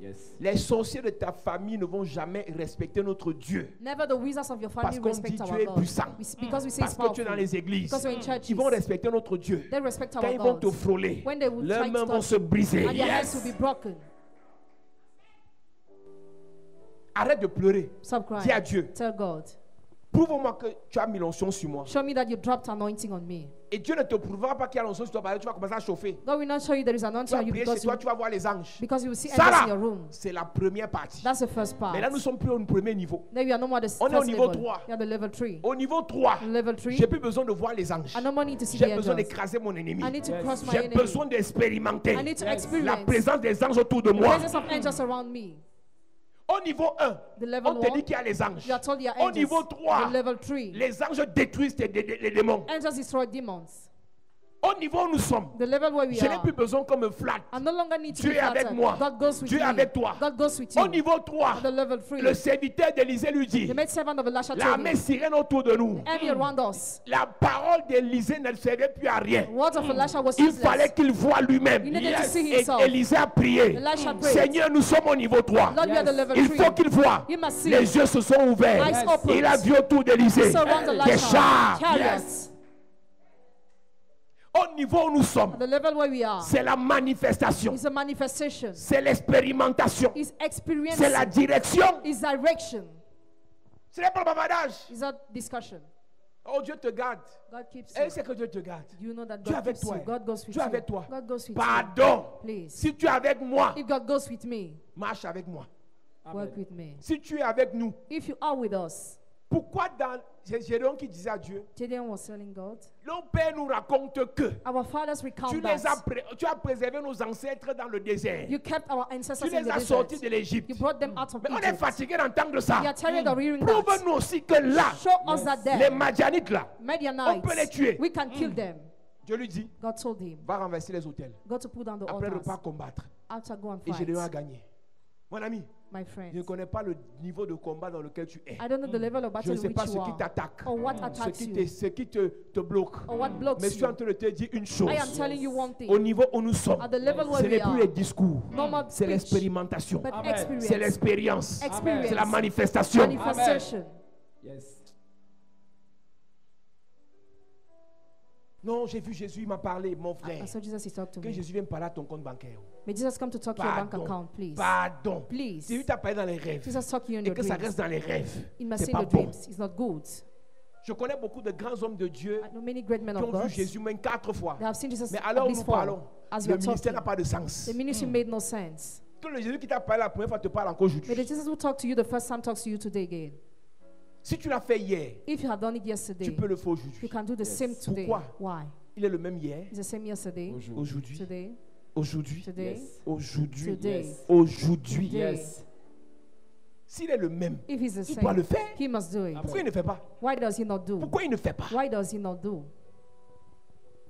Yes. Les sorciers de ta famille ne vont jamais respecter notre Dieu. Never the wizards of your family Parce qu'on respect dit our Dieu est God. puissant. Because we say Parce it's que tu es dans powerful. les églises. Because we're in churches. Ils vont respecter notre Dieu. They respect Quand our ils vont te God. frôler, When they will leurs try mains to vont touch se briser. and their hands will Yes. be broken. Arrête de pleurer. Stop Dis à crying. Dieu, Tell God, prouve-moi que tu as mis l'onction sur moi. show me that you dropped anointing on me. Et Dieu ne te prouvera pas qu'il y a l'onction sur toi, parce que tu vas commencer à chauffer. God will not show you there is Tu anointing vas on you prier chez because toi, tu vas voir les anges. you will see Ça angels in là, your room. c'est la première partie. That's the first part. Mais là, nous sommes plus au premier niveau. Now you are no more the On est au first niveau level. 3. You are the level 3. Au niveau 3, Level 3. j'ai plus besoin de voir les anges. I no more need to see J'ai the besoin angels. d'écraser mon ennemi. I need to Yes. cross my J'ai enemy. besoin d'expérimenter I need to Yes. experience la présence des anges autour de the moi. presence of angels around me. Au niveau 1, The level on te 1, dit qu'il y a les anges. you are told you are Au angels. niveau 3, The level 3, les anges détruisent les démons. angels destroy demons. Au niveau où nous sommes, The level where we je n'ai are, plus besoin qu'on me flatte. I no longer need to Dieu be est avec flattered. moi. God goes with Dieu est me. avec toi. God goes with you. Au niveau 3, At the level 3, le serviteur d'Élisée lui dit, the maid servant of Elisha told l'armée me, sirène autour de nous. enemy around us. La parole d'Élisée ne servait plus à rien. The words of Elisha was Il fallait useless. qu'il voie lui-même. He needed to see Et himself. Élisée a prié. Elisha prayed. Seigneur, nous sommes au niveau 3. Lord, we are the level Il 3. faut qu'il voie. You must see. Les yeux se sont ouverts. Eyes opened. Il a vu autour d'Élisée Surround des Elisha. chars. Chariots. Au niveau où nous sommes, At the level where we are, c'est la manifestation. it's a manifestation. C'est l'expérimentation. It's experience. C'est la direction. It's direction. Ce n'est pas le bavardage. It's not discussion. Oh, Dieu te garde. God keeps Et you. c'est que Dieu te garde. You know that Dieu est God avec keeps toi. you. God goes with Dieu est you. avec toi. God goes with Pardon. you. Please. Si tu es avec moi, If God goes with me, marche avec moi. work with me. Si tu es avec nous, If you are with us, pourquoi dans... C'est Gédéon qui disait à Dieu, Gideon was telling God, nos pères nous racontent que our fathers recount tu as that préservé nos ancêtres dans le désert. you kept our ancestors Tu in les the as sortis desert. de l'Égypte. You brought them out of Mais on est Egypt. fatigué d'entendre ça. We are tired of hearing that. Prouve-nous aussi que là, Show us that les there, Madianites là, on Midianites, peut les tuer. we can kill them. Dieu lui dit, God told him, va renverser les hôtels. go to put down the Après, ne altars. pas combattre. After go and Et Gédéon a fight. gagné. Mon ami, My je friend, ne connais pas le niveau de combat dans lequel tu es. I don't know the level of Je battle ne in sais which pas ce you qui are, t'attaque, or what ce attacks qui, you, ce qui te bloque. or what blocks Mais je suis en you. train de te dire une chose. I am telling you one Au thing. niveau où nous sommes, At the level ce where we n'est plus are, les discours, no more c'est speech, l'expérimentation, but Amen. c'est experience. l'expérience, Experience. c'est la manifestation. Manifestation. Yes. Non, j'ai vu Jésus, il m'a parlé, mon frère. I saw Jesus, he talked to Que me. Jésus vienne parler à ton compte bancaire. May Jesus come to talk to your bank Pardon. account, please. Pardon. Please. Jésus t'a parlé dans les rêves. Jesus talk to you in Et your que ça dreams. reste dans les rêves. It must C'est say in pas the bon. dreams. It's not good. Je connais beaucoup de grands hommes de Dieu I know many great men qui of ont vu God. Jésus même 4 fois. They have seen Jesus Mais at alors où least nous 4. parlons, As we le are ministère n'a talking, pas de sens. the ministry made no sense. Que le Jésus qui t'a parlé la première fois te parle encore May the aujourd'hui. Jesus who talked to you the first time talks to you today again. Si tu l'as fait hier, If you had done it tu yesterday, peux le faire you aujourd'hui. can do the same today. Pourquoi? Why? Il est le même hier, It's the same yesterday, aujourd'hui, today, aujourd'hui, today, Yes. aujourd'hui, today. Yes. aujourd'hui. Today. Yes. S'il est le même, If he's the il doit le same, faire. he must do it. Pourquoi il ne fait pas? Why does he not do? Pourquoi il ne fait pas? Why does he not do?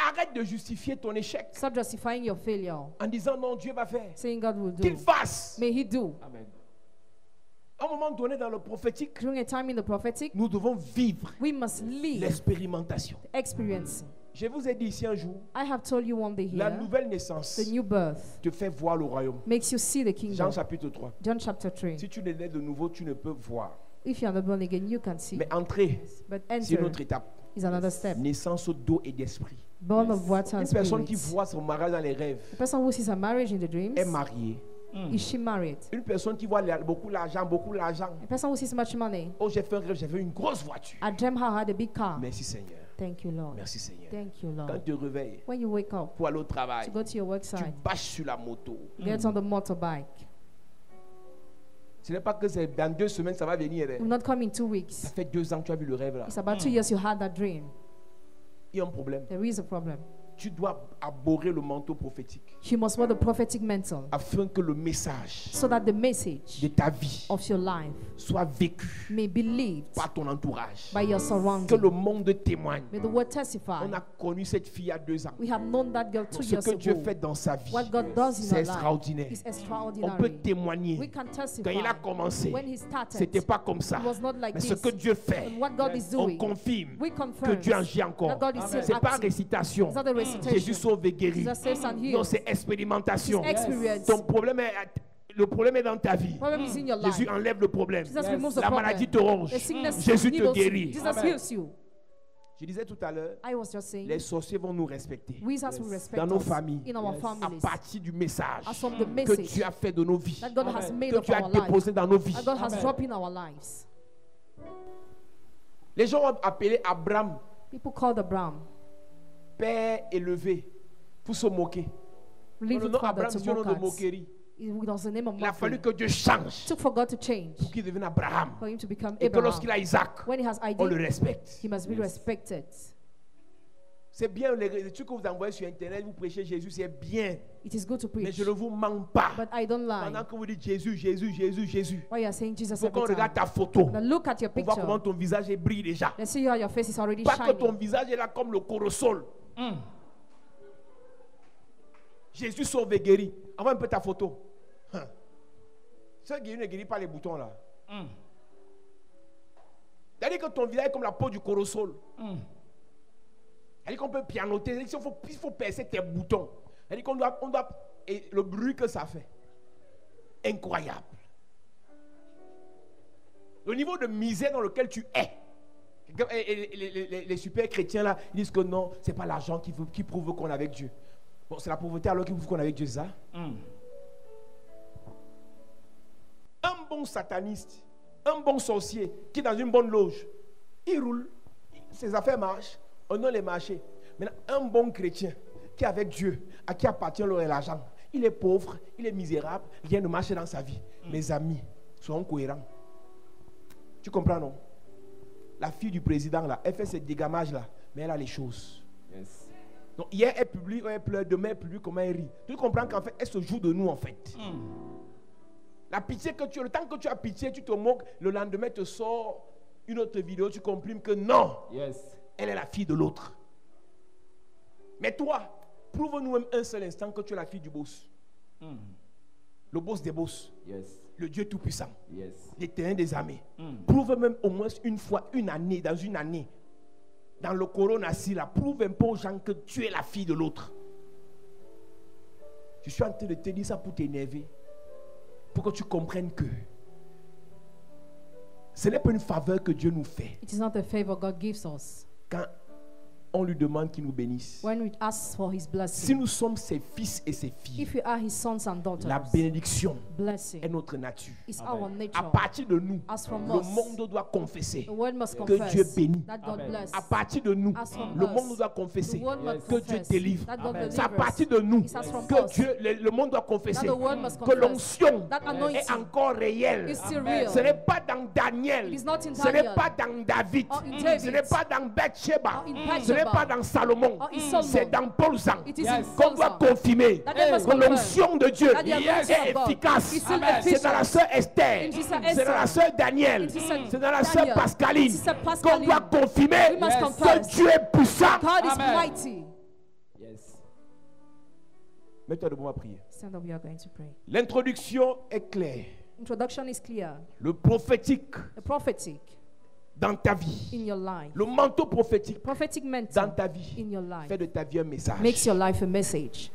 Arrête de justifier ton échec Stop justifying your failure, en disant non, Dieu va faire. saying God will Qu'il do. fasse. May he do. Amen. À un moment donné dans le prophétique, During a time in the prophetic, nous devons vivre we must live l'expérimentation. experience. Je vous ai dit ici un jour, I have told you one day la here, nouvelle naissance the new birth te fait voir le royaume. makes you see the Jean kingdom. chapitre 3. John chapter 3. Si tu n'es né de nouveau, tu ne peux voir. If you are not born again, you can see. Mais entrer, But c'est une enter autre étape. is another step. Naissance d'eau et d'esprit. Born of water and Une personne qui spirit. voit son mariage dans les rêves The person who sees a marriage in the dreams, est mariée. is she married? Une personne qui voit beaucoup l'argent, beaucoup l'argent. A person who sees much money, Oh, j'ai fait un rêve, j'avais une grosse voiture. I dreamt how I had a big car. Merci Seigneur. Thank you, Lord. Merci Seigneur. Thank you, Quand Lord. tu te réveilles When you wake up pour aller au travail, to go to your work tu site, bâches sur la moto. get on the motorbike. Ce n'est pas que c'est dans 2 semaines ça va venir. It will not come in 2 Ça weeks. fait 2 ans que tu as vu le rêve là. It's about 2 years you had that dream. Il y a un problème. There is a problem. Tu dois abhorrer le manteau prophétique You must wear the prophetic mantle afin que le message so that the message de ta vie of your life soit vécu may be lived par ton entourage. by your Que surrounding. le monde témoigne. May the word testify. On a connu cette fille il y a 2 ans. We have known that girl 2 Ce years que Dieu ago. fait dans sa vie, What God does in c'est her life extraordinaire. is On peut extraordinary. témoigner. We can Quand testify. il a commencé, When he started, c'était pas comme ça. it was not like Mais ce this. que Dieu fait, And what God is on doing, confirme we que confirm Dieu agit encore. that God is still C'est pas active. récitation. It's not a recitation. Jésus sauve et guérit. Jesus saves and Non, heals. c'est expérimentation. It's experience. Ton problème est le problème est dans ta vie. Problem is in your life. Jésus enlève le problème. Jesus removes the La problem. maladie te ronge. The sickness Jésus te needles you. guérit. Jesus Amen. heals you. Je disais tout à l'heure, I was just saying, les sorciers vont nous respecter. wizards will respect Dans nos us familles. in our Yes. À families. partir du message As from the que message tu as fait de nos vies, that God Amen. has made que of tu as our lives, déposé dans nos vies. that God has Amen. dropped in our lives. Les gens ont appelé Abraham People called Abraham, père élevé pour se moquer. leave Le it nom father Abraham, to c'est un nom mock de us. moquerie. It was the name of Il a fallu mockery. que Dieu change It took for God to change pour qu'il devienne Abraham. for him to become Et que lorsqu'il Abraham. a Isaac, When he has on le ID, respecte. he must be respected. C'est bien, les trucs que vous envoyez sur Internet, vous prêchez Jésus, c'est bien. It is good to Mais preach, je ne vous mens pas. but I don't lie. Pendant que vous dites Jésus, Jésus, Jésus, Jésus, Why you are saying il Jesus faut qu'on every regarde time? ta photo Now look at your pour voir comment picture. ton visage brille déjà. Let's see how your face is already Pas que ton shining. visage est là comme le corosol. Jésus sauve et guérit. Envoie un peu ta photo. Ce guéri ne guérit pas les boutons là. C'est-à-dire que ton visage est comme la peau du corosol. C'est-à-dire qu'on peut pianoter. C'est-à-dire qu'il faut percer tes boutons. C'est-à-dire qu'on doit, et le bruit que ça fait. Incroyable. Le niveau de misère dans lequel tu es. Et les super chrétiens là, ils disent que non, c'est pas l'argent qui prouve qu'on est avec Dieu. Bon, c'est la pauvreté alors qui prouve qu'on est avec Dieu, ça. Un bon sataniste, un bon sorcier qui est dans une bonne loge, il roule, ses affaires marchent, on a les marchés. Maintenant, un bon chrétien qui est avec Dieu, à qui appartient l'or et l'argent, il est pauvre, il est misérable, rien ne marche dans sa vie. Mes amis, soyons cohérents. Tu comprends, non? La fille du président, là, elle fait ses dégamages, là, mais elle a les choses. Yes. Donc, hier, elle publie, elle pleure, demain, elle publie comment elle rit. Tu comprends qu'en fait, elle se joue de nous, en fait. La pitié que tu as, le temps que tu as pitié, tu te moques, le lendemain, te sort une autre vidéo, tu comprimes que non, Yes. elle est la fille de l'autre. Mais toi, prouve-nous même un seul instant que tu es la fille du boss. Le boss des boss, Yes. le Dieu Tout-Puissant, Yes. l'Éternel des armées. Prouve même au moins une fois, une année, dans le corona-ci, là, prouve un peu aux gens que tu es la fille de l'autre. Je suis en train de te dire ça pour t'énerver, pour que tu comprennes que ce n'est pas une faveur que Dieu nous fait It is not a favor God gives us quand on lui demande qu'il nous bénisse. when we ask for His Si blessing. nous sommes ses fils et ses filles, If we are His sons and daughters, la bénédiction blessing est notre nature. is Amen. our À nature. partir de nous, As from le us, monde doit confesser the world must que confess Dieu bénit. that God Amen. bless. À partir de nous, As from le us, monde doit the confesser world Yes. must que Dieu confess délivre. that God Amen. C'est à delivers. partir de nous It's as from que us Dieu, le monde doit that confesser the world must que confess l'onction that est anointing encore réelle. is still Amen. real. Ce n'est pas dans Daniel, It is not in ce n'est Daniel pas dans David, or in ce David n'est pas dans Bathsheba, or in ce n'est Bathsheba pas dans Salomon, or in Solomon. c'est dans Paul Zan It is Yes. in qu'on doit Solomon confirmer that they must que confirm l'onction de Dieu that the anointing est of God efficace. is still Amen. C'est dans la efficient. sœur Esther, In Sister c'est dans la Esther. sœur Daniel, In Sister c'est dans la sœur Daniel. Pascaline Sister qu'on Pascaline. doit confirmer We must Yes. confess que Dieu est puissant. God is Amen. mighty. Yes. Mets-toi debout à prier. Stand up, we are going to pray. L'introduction est claire. Introduction is clear. Le prophétique The prophetic dans ta vie, in your life. le manteau prophétique Prophetic dans mentor ta vie, in your life fais de ta vie un message. makes your life a message.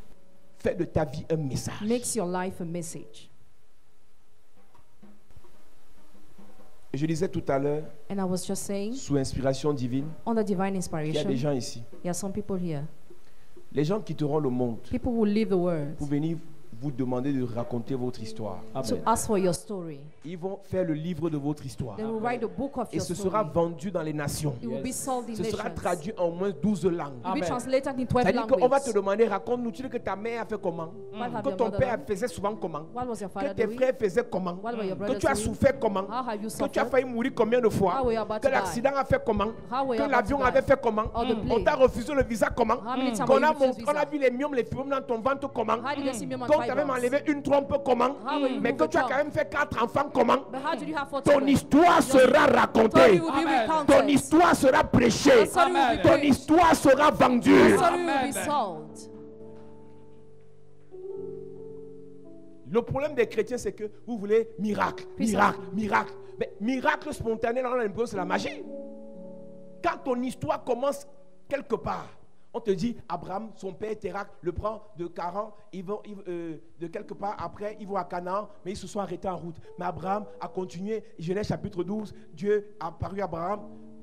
Fais de ta vie un message. Makes your life a message. Je disais tout à l'heure, And I was just saying, sous inspiration divine, under divine il y a inspiration, des gens ici. there are some people here. Les gens quitteront le monde People will leave the world pour venir vous demander de raconter votre histoire. to Amen. ask for your story. Ils vont faire le livre de votre histoire. They will write a book of Et your ce sera story. vendu dans les nations. It will be Yes. sold in Ce sera nations. traduit en au moins 12 langues. It will be Amen. translated in 12 C'est-à-dire qu'on va te languages. demander, raconte-nous, tu dis que ta mère a fait comment? What have Que your ton mother père done? faisait souvent comment? What was your Que father tes doing? frères faisaient comment? What were your Que brothers tu as doing? souffert comment? How have you Que tu as suffered? failli mourir combien de fois? How were you about Que to l'accident a fait comment? How were you Que about l'avion to die? avait fait comment? Or the On plane? t'a refusé le visa comment? How many times Qu'on were a, you refused on a visa? vu les myomes, les fibromes dans ton ventre comment? How did you see me on Qu'on t'avait fibroids? enlevé une trompe comment? How were you Mais que removed tu as the quand même fait 4 enfants comment? But how did you have 4 Ton children? histoire sera Story racontée. will be Amen. recounted. Ton histoire sera prêchée. Your story will be Amen. Ton preached. histoire sera vendue. Your story will be Amen. sold. Le problème des chrétiens, c'est que vous voulez miracle, miracle, miracle. Mais miracle spontané, là, on a l'impression que c'est la magie. Quand ton histoire commence quelque part, On te dit, Abraham, son père Térak, le prend de Caran, de quelque part après, ils vont à Canaan, mais ils se sont arrêtés en route. Mais Abraham a continué, Genèse chapitre 12, Dieu a apparu à Abraham.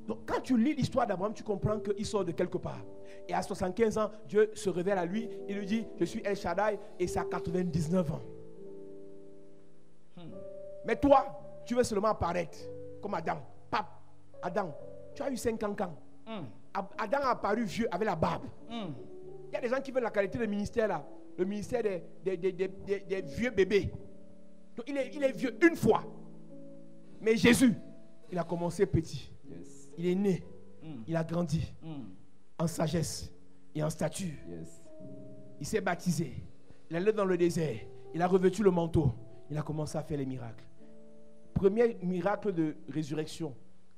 Donc quand tu lis l'histoire d'Abraham, tu comprends qu'il sort de quelque part. Et à 75 ans, Dieu se révèle à lui, il lui dit, je suis El Shaddai, et c'est à 99 ans. Mais toi, tu veux seulement apparaître comme Adam. Pape, Adam, tu as eu 50 ans. Adam a apparu vieux avec la barbe. Il y a des gens qui veulent la qualité de ministère là. Le ministère des vieux bébés. Donc il est vieux une fois. Mais Jésus, il a commencé petit. Yes. Il est né. Il a grandi en sagesse et en stature. Yes. Il s'est baptisé. Il allait dans le désert. Il a revêtu le manteau. Il a commencé à faire les miracles. Premier miracle de résurrection.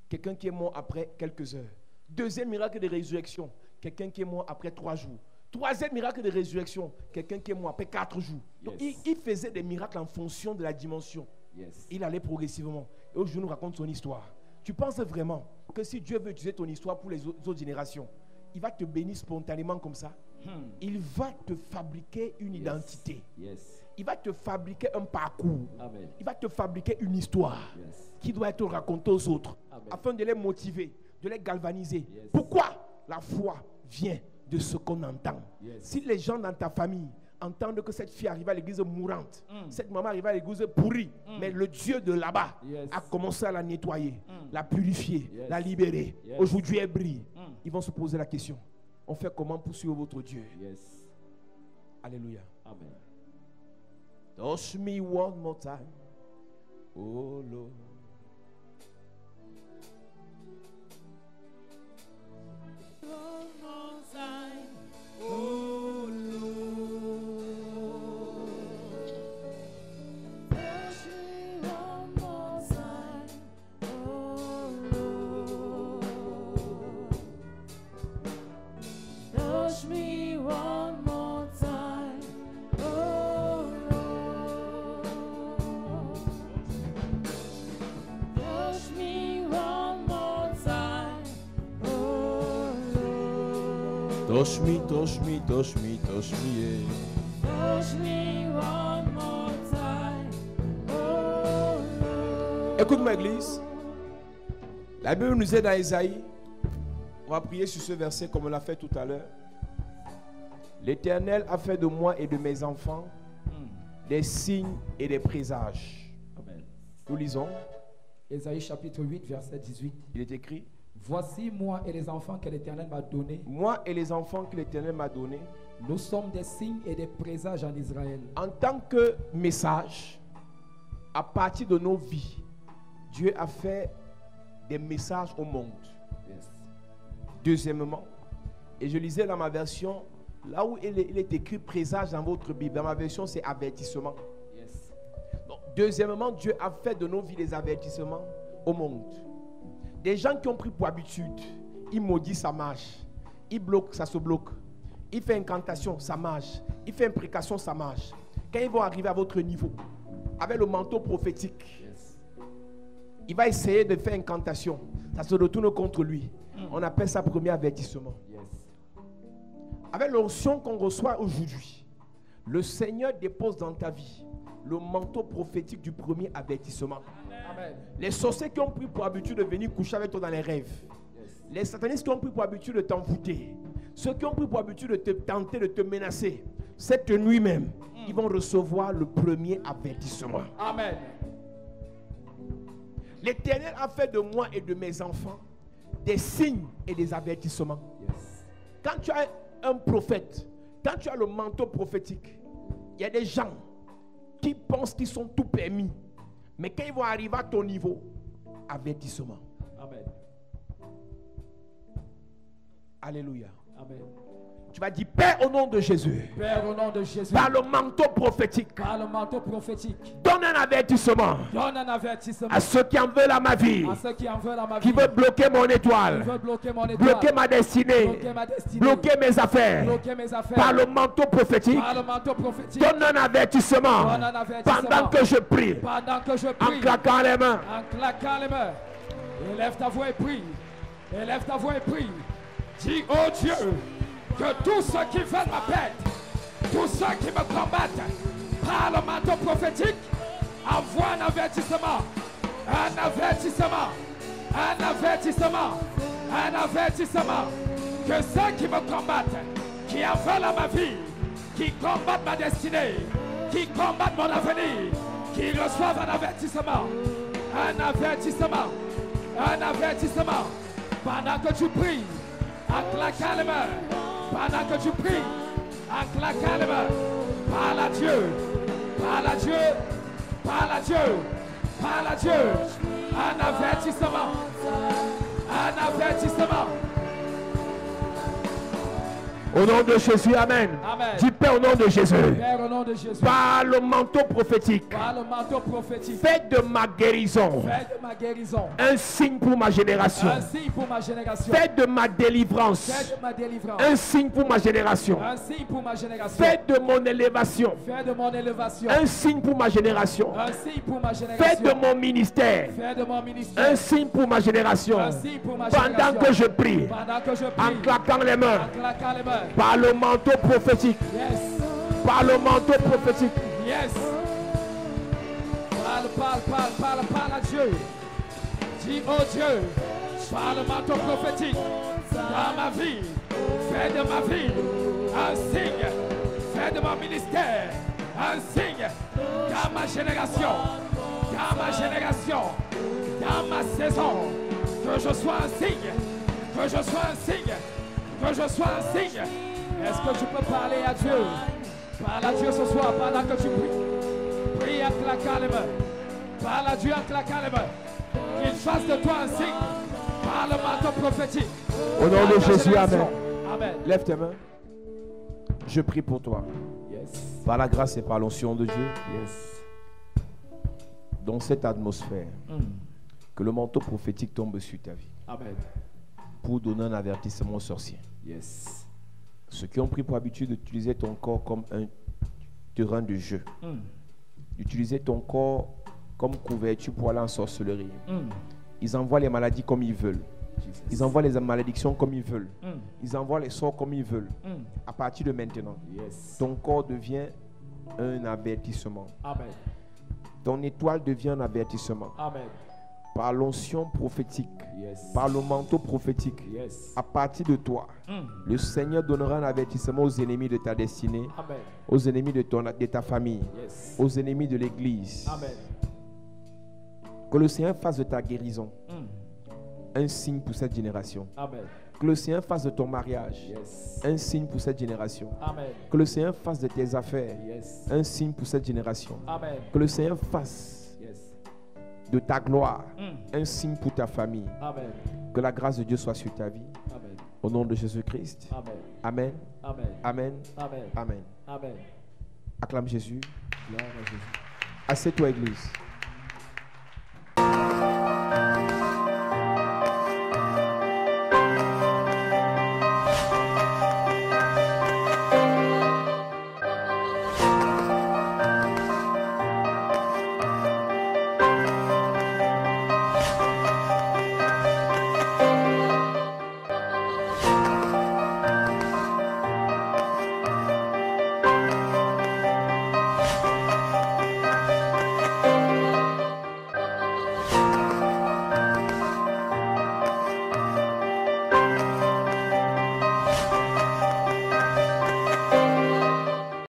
Quelqu'un qui est mort après quelques heures. Deuxième miracle de résurrection, quelqu'un qui est mort après 3 jours. Troisième miracle de résurrection, quelqu'un qui est mort après 4 jours. Donc il faisait des miracles en fonction de la dimension. Yes. Il allait progressivement. Et aujourd'hui, nous raconte son histoire. Tu penses vraiment que si Dieu veut utiliser ton histoire pour les autres générations, il va te bénir spontanément comme ça? Il va te fabriquer une identité. Yes. Il va te fabriquer un parcours. Amen. Il va te fabriquer une histoire qui doit être racontée aux autres. Amen. Afin de les motiver, de les galvaniser. Yes. Pourquoi? La foi vient de ce qu'on entend. Yes. Si les gens dans ta famille entendent que cette fille arrive à l'église mourante, cette maman arrive à l'église pourrie, mais le Dieu de là-bas a commencé à la nettoyer, la purifier, la libérer. Aujourd'hui, elle brille. Ils vont se poser la question, on fait comment pour suivre votre Dieu? Alléluia. Amen. Touch me one more time, oh Lord. One more time, oh Lord. Touch me one more time, oh Lord. Touch me one more time, oh Lord. Touch me one more time, oh Lord. Touch me, touch me, touch me, touch me. Yeah. Touch me one more time, oh Lord. Écoute-moi, église. La Bible nous aide dans Isaïe. On va prier sur ce verset comme on l'a fait tout à l'heure. L'Éternel a fait de moi et de mes enfants des signes et des présages. Amen. Nous lisons. Ésaïe chapitre 8, verset 18. Il est écrit. Voici moi et les enfants que l'Éternel m'a donnés. Moi et les enfants que l'Éternel m'a donnés. Nous sommes des signes et des présages en Israël. En tant que message, à partir de nos vies, Dieu a fait des messages au monde. Deuxièmement, et je lisais dans ma version, là où il est écrit présage dans votre Bible, dans ma version c'est avertissement. Donc, deuxièmement, Dieu a fait de nos vies des avertissements au monde. Des gens qui ont pris pour habitude, ils maudissent, ça marche. Ils bloquent, ça se bloque. Il fait incantation, ça marche. Il fait imprécation, ça marche. Quand ils vont arriver à votre niveau, avec le manteau prophétique, il va essayer de faire incantation. Ça se retourne contre lui. On appelle ça premier avertissement. Avec l'onction qu'on reçoit aujourd'hui, le Seigneur dépose dans ta vie le manteau prophétique du premier avertissement. Amen. Les sorciers qui ont pris pour habitude de venir coucher avec toi dans les rêves, les satanistes qui ont pris pour habitude de t'envoûter, ceux qui ont pris pour habitude de te tenter, de te menacer, cette nuit même, ils vont recevoir le premier avertissement. Amen. L'Éternel a fait de moi et de mes enfants des signes et des avertissements. Quand tu as un prophète, quand tu as le manteau prophétique, il y a des gens qui pensent qu'ils sont tout permis. Mais quand ils vont arriver à ton niveau, avertissement. Amen. Alléluia. Amen. Tu vas dire, Père, au nom de Jésus, Père, au nom de Jésus, par le manteau prophétique, par le manteau prophétique, donne un avertissement donne un avertissement à ceux qui en veulent à ma vie, à ceux qui en veulent à ma vie, qui veulent bloquer mon qui étoile, veulent bloquer mon étoile, bloquer ma destinée, bloquer ma destinée, bloquer mes affaires. bloquer mes affaires, Par le manteau prophétique, par le manteau prophétique, donne un avertissement donne un avertissement pendant que je prie, pendant que je en prie, claquant les mains. en claquant les mains. Élève ta voix et prie. Élève ta voix et prie. Dis, oh Dieu, que tous ceux qui veulent ma perte, tous ceux qui me combattent, par le manteau prophétique, envoie un avertissement, un avertissement, un avertissement, un avertissement. Que ceux qui me combattent, qui en veulent à ma vie, qui combattent ma destinée, qui combattent mon avenir, qui reçoivent un avertissement, un avertissement, un avertissement. Pendant que tu pries, en claquant les mains, pendant que tu pries, en claquant les mains, parle à Dieu, parle à Dieu, parle à Dieu, parle à Dieu. Un avertissement, un avertissement. Au nom de Jésus, amen. Amen. Dis Père au nom de Jésus. Père, au nom de Jésus, Par le manteau prophétique, par le manteau prophétique, fais de ma guérison fais de ma guérison un signe pour ma génération. un signe pour ma génération. Fais de ma délivrance Fais de ma délivrance un signe pour ma génération. un signe pour ma génération. Fais de mon élévation Fais de mon élévation un signe pour ma génération. un signe pour ma génération. Fais de mon ministère Fais de mon ministère un signe pour ma génération. un signe pour ma Pendant génération. que je prie, Pendant que je en prie, claquant les mains, en claquant les mains. par le manteau prophétique, Yes, par le manteau prophétique, yes. Parle à Dieu. Dis, oh Dieu, par le manteau prophétique, dans ma vie, fais de ma vie un signe, fais de mon ministère un signe, dans ma génération, dans ma génération, dans ma saison, que je sois un signe, que je sois un signe, que je sois un signe. Est-ce que tu peux parler à Dieu? Parle à Dieu ce soir pendant que tu pries. Prie en claquant les mains. Parle à Dieu en claquant les mains. Qu'il fasse de toi un signe par le manteau prophétique. au nom de Jésus, amen. Amen. Lève tes mains. Je prie pour toi. Yes. Par la grâce et par l'onction de Dieu, Yes. dans cette atmosphère, que le manteau prophétique tombe sur ta vie Amen. pour donner un avertissement aux sorciers. Yes. Ceux qui ont pris pour habitude d'utiliser ton corps comme un terrain de jeu, d'utiliser ton corps comme couverture pour aller en sorcellerie. Ils envoient les maladies comme ils veulent. Ils envoient les malédictions comme ils veulent. Ils envoient les sorts comme ils veulent. À partir de maintenant, Yes. ton corps devient un avertissement. Amen. Ton étoile devient un avertissement. Amen. Par l'onction prophétique, Yes. par le manteau prophétique, Yes. à partir de toi, le Seigneur donnera un avertissement aux ennemis de ta destinée, Amen. aux ennemis de ta famille, Yes. aux ennemis de l'Église. Amen. Que le Seigneur fasse de ta guérison un signe pour cette génération. Amen. Que le Seigneur fasse de ton mariage Yes. un signe pour cette génération. Amen. Que le Seigneur fasse de tes affaires Yes. un signe pour cette génération. Amen. Que le Seigneur fasse Yes. de ta gloire un signe pour ta famille. Amen. Que la grâce de Dieu soit sur ta vie. Amen. Au nom de Jésus-Christ. Amen. Amen. Amen. Amen. Amen. Amen. Amen. Acclame Jésus. Gloire à Jésus. Assieds-toi, Église.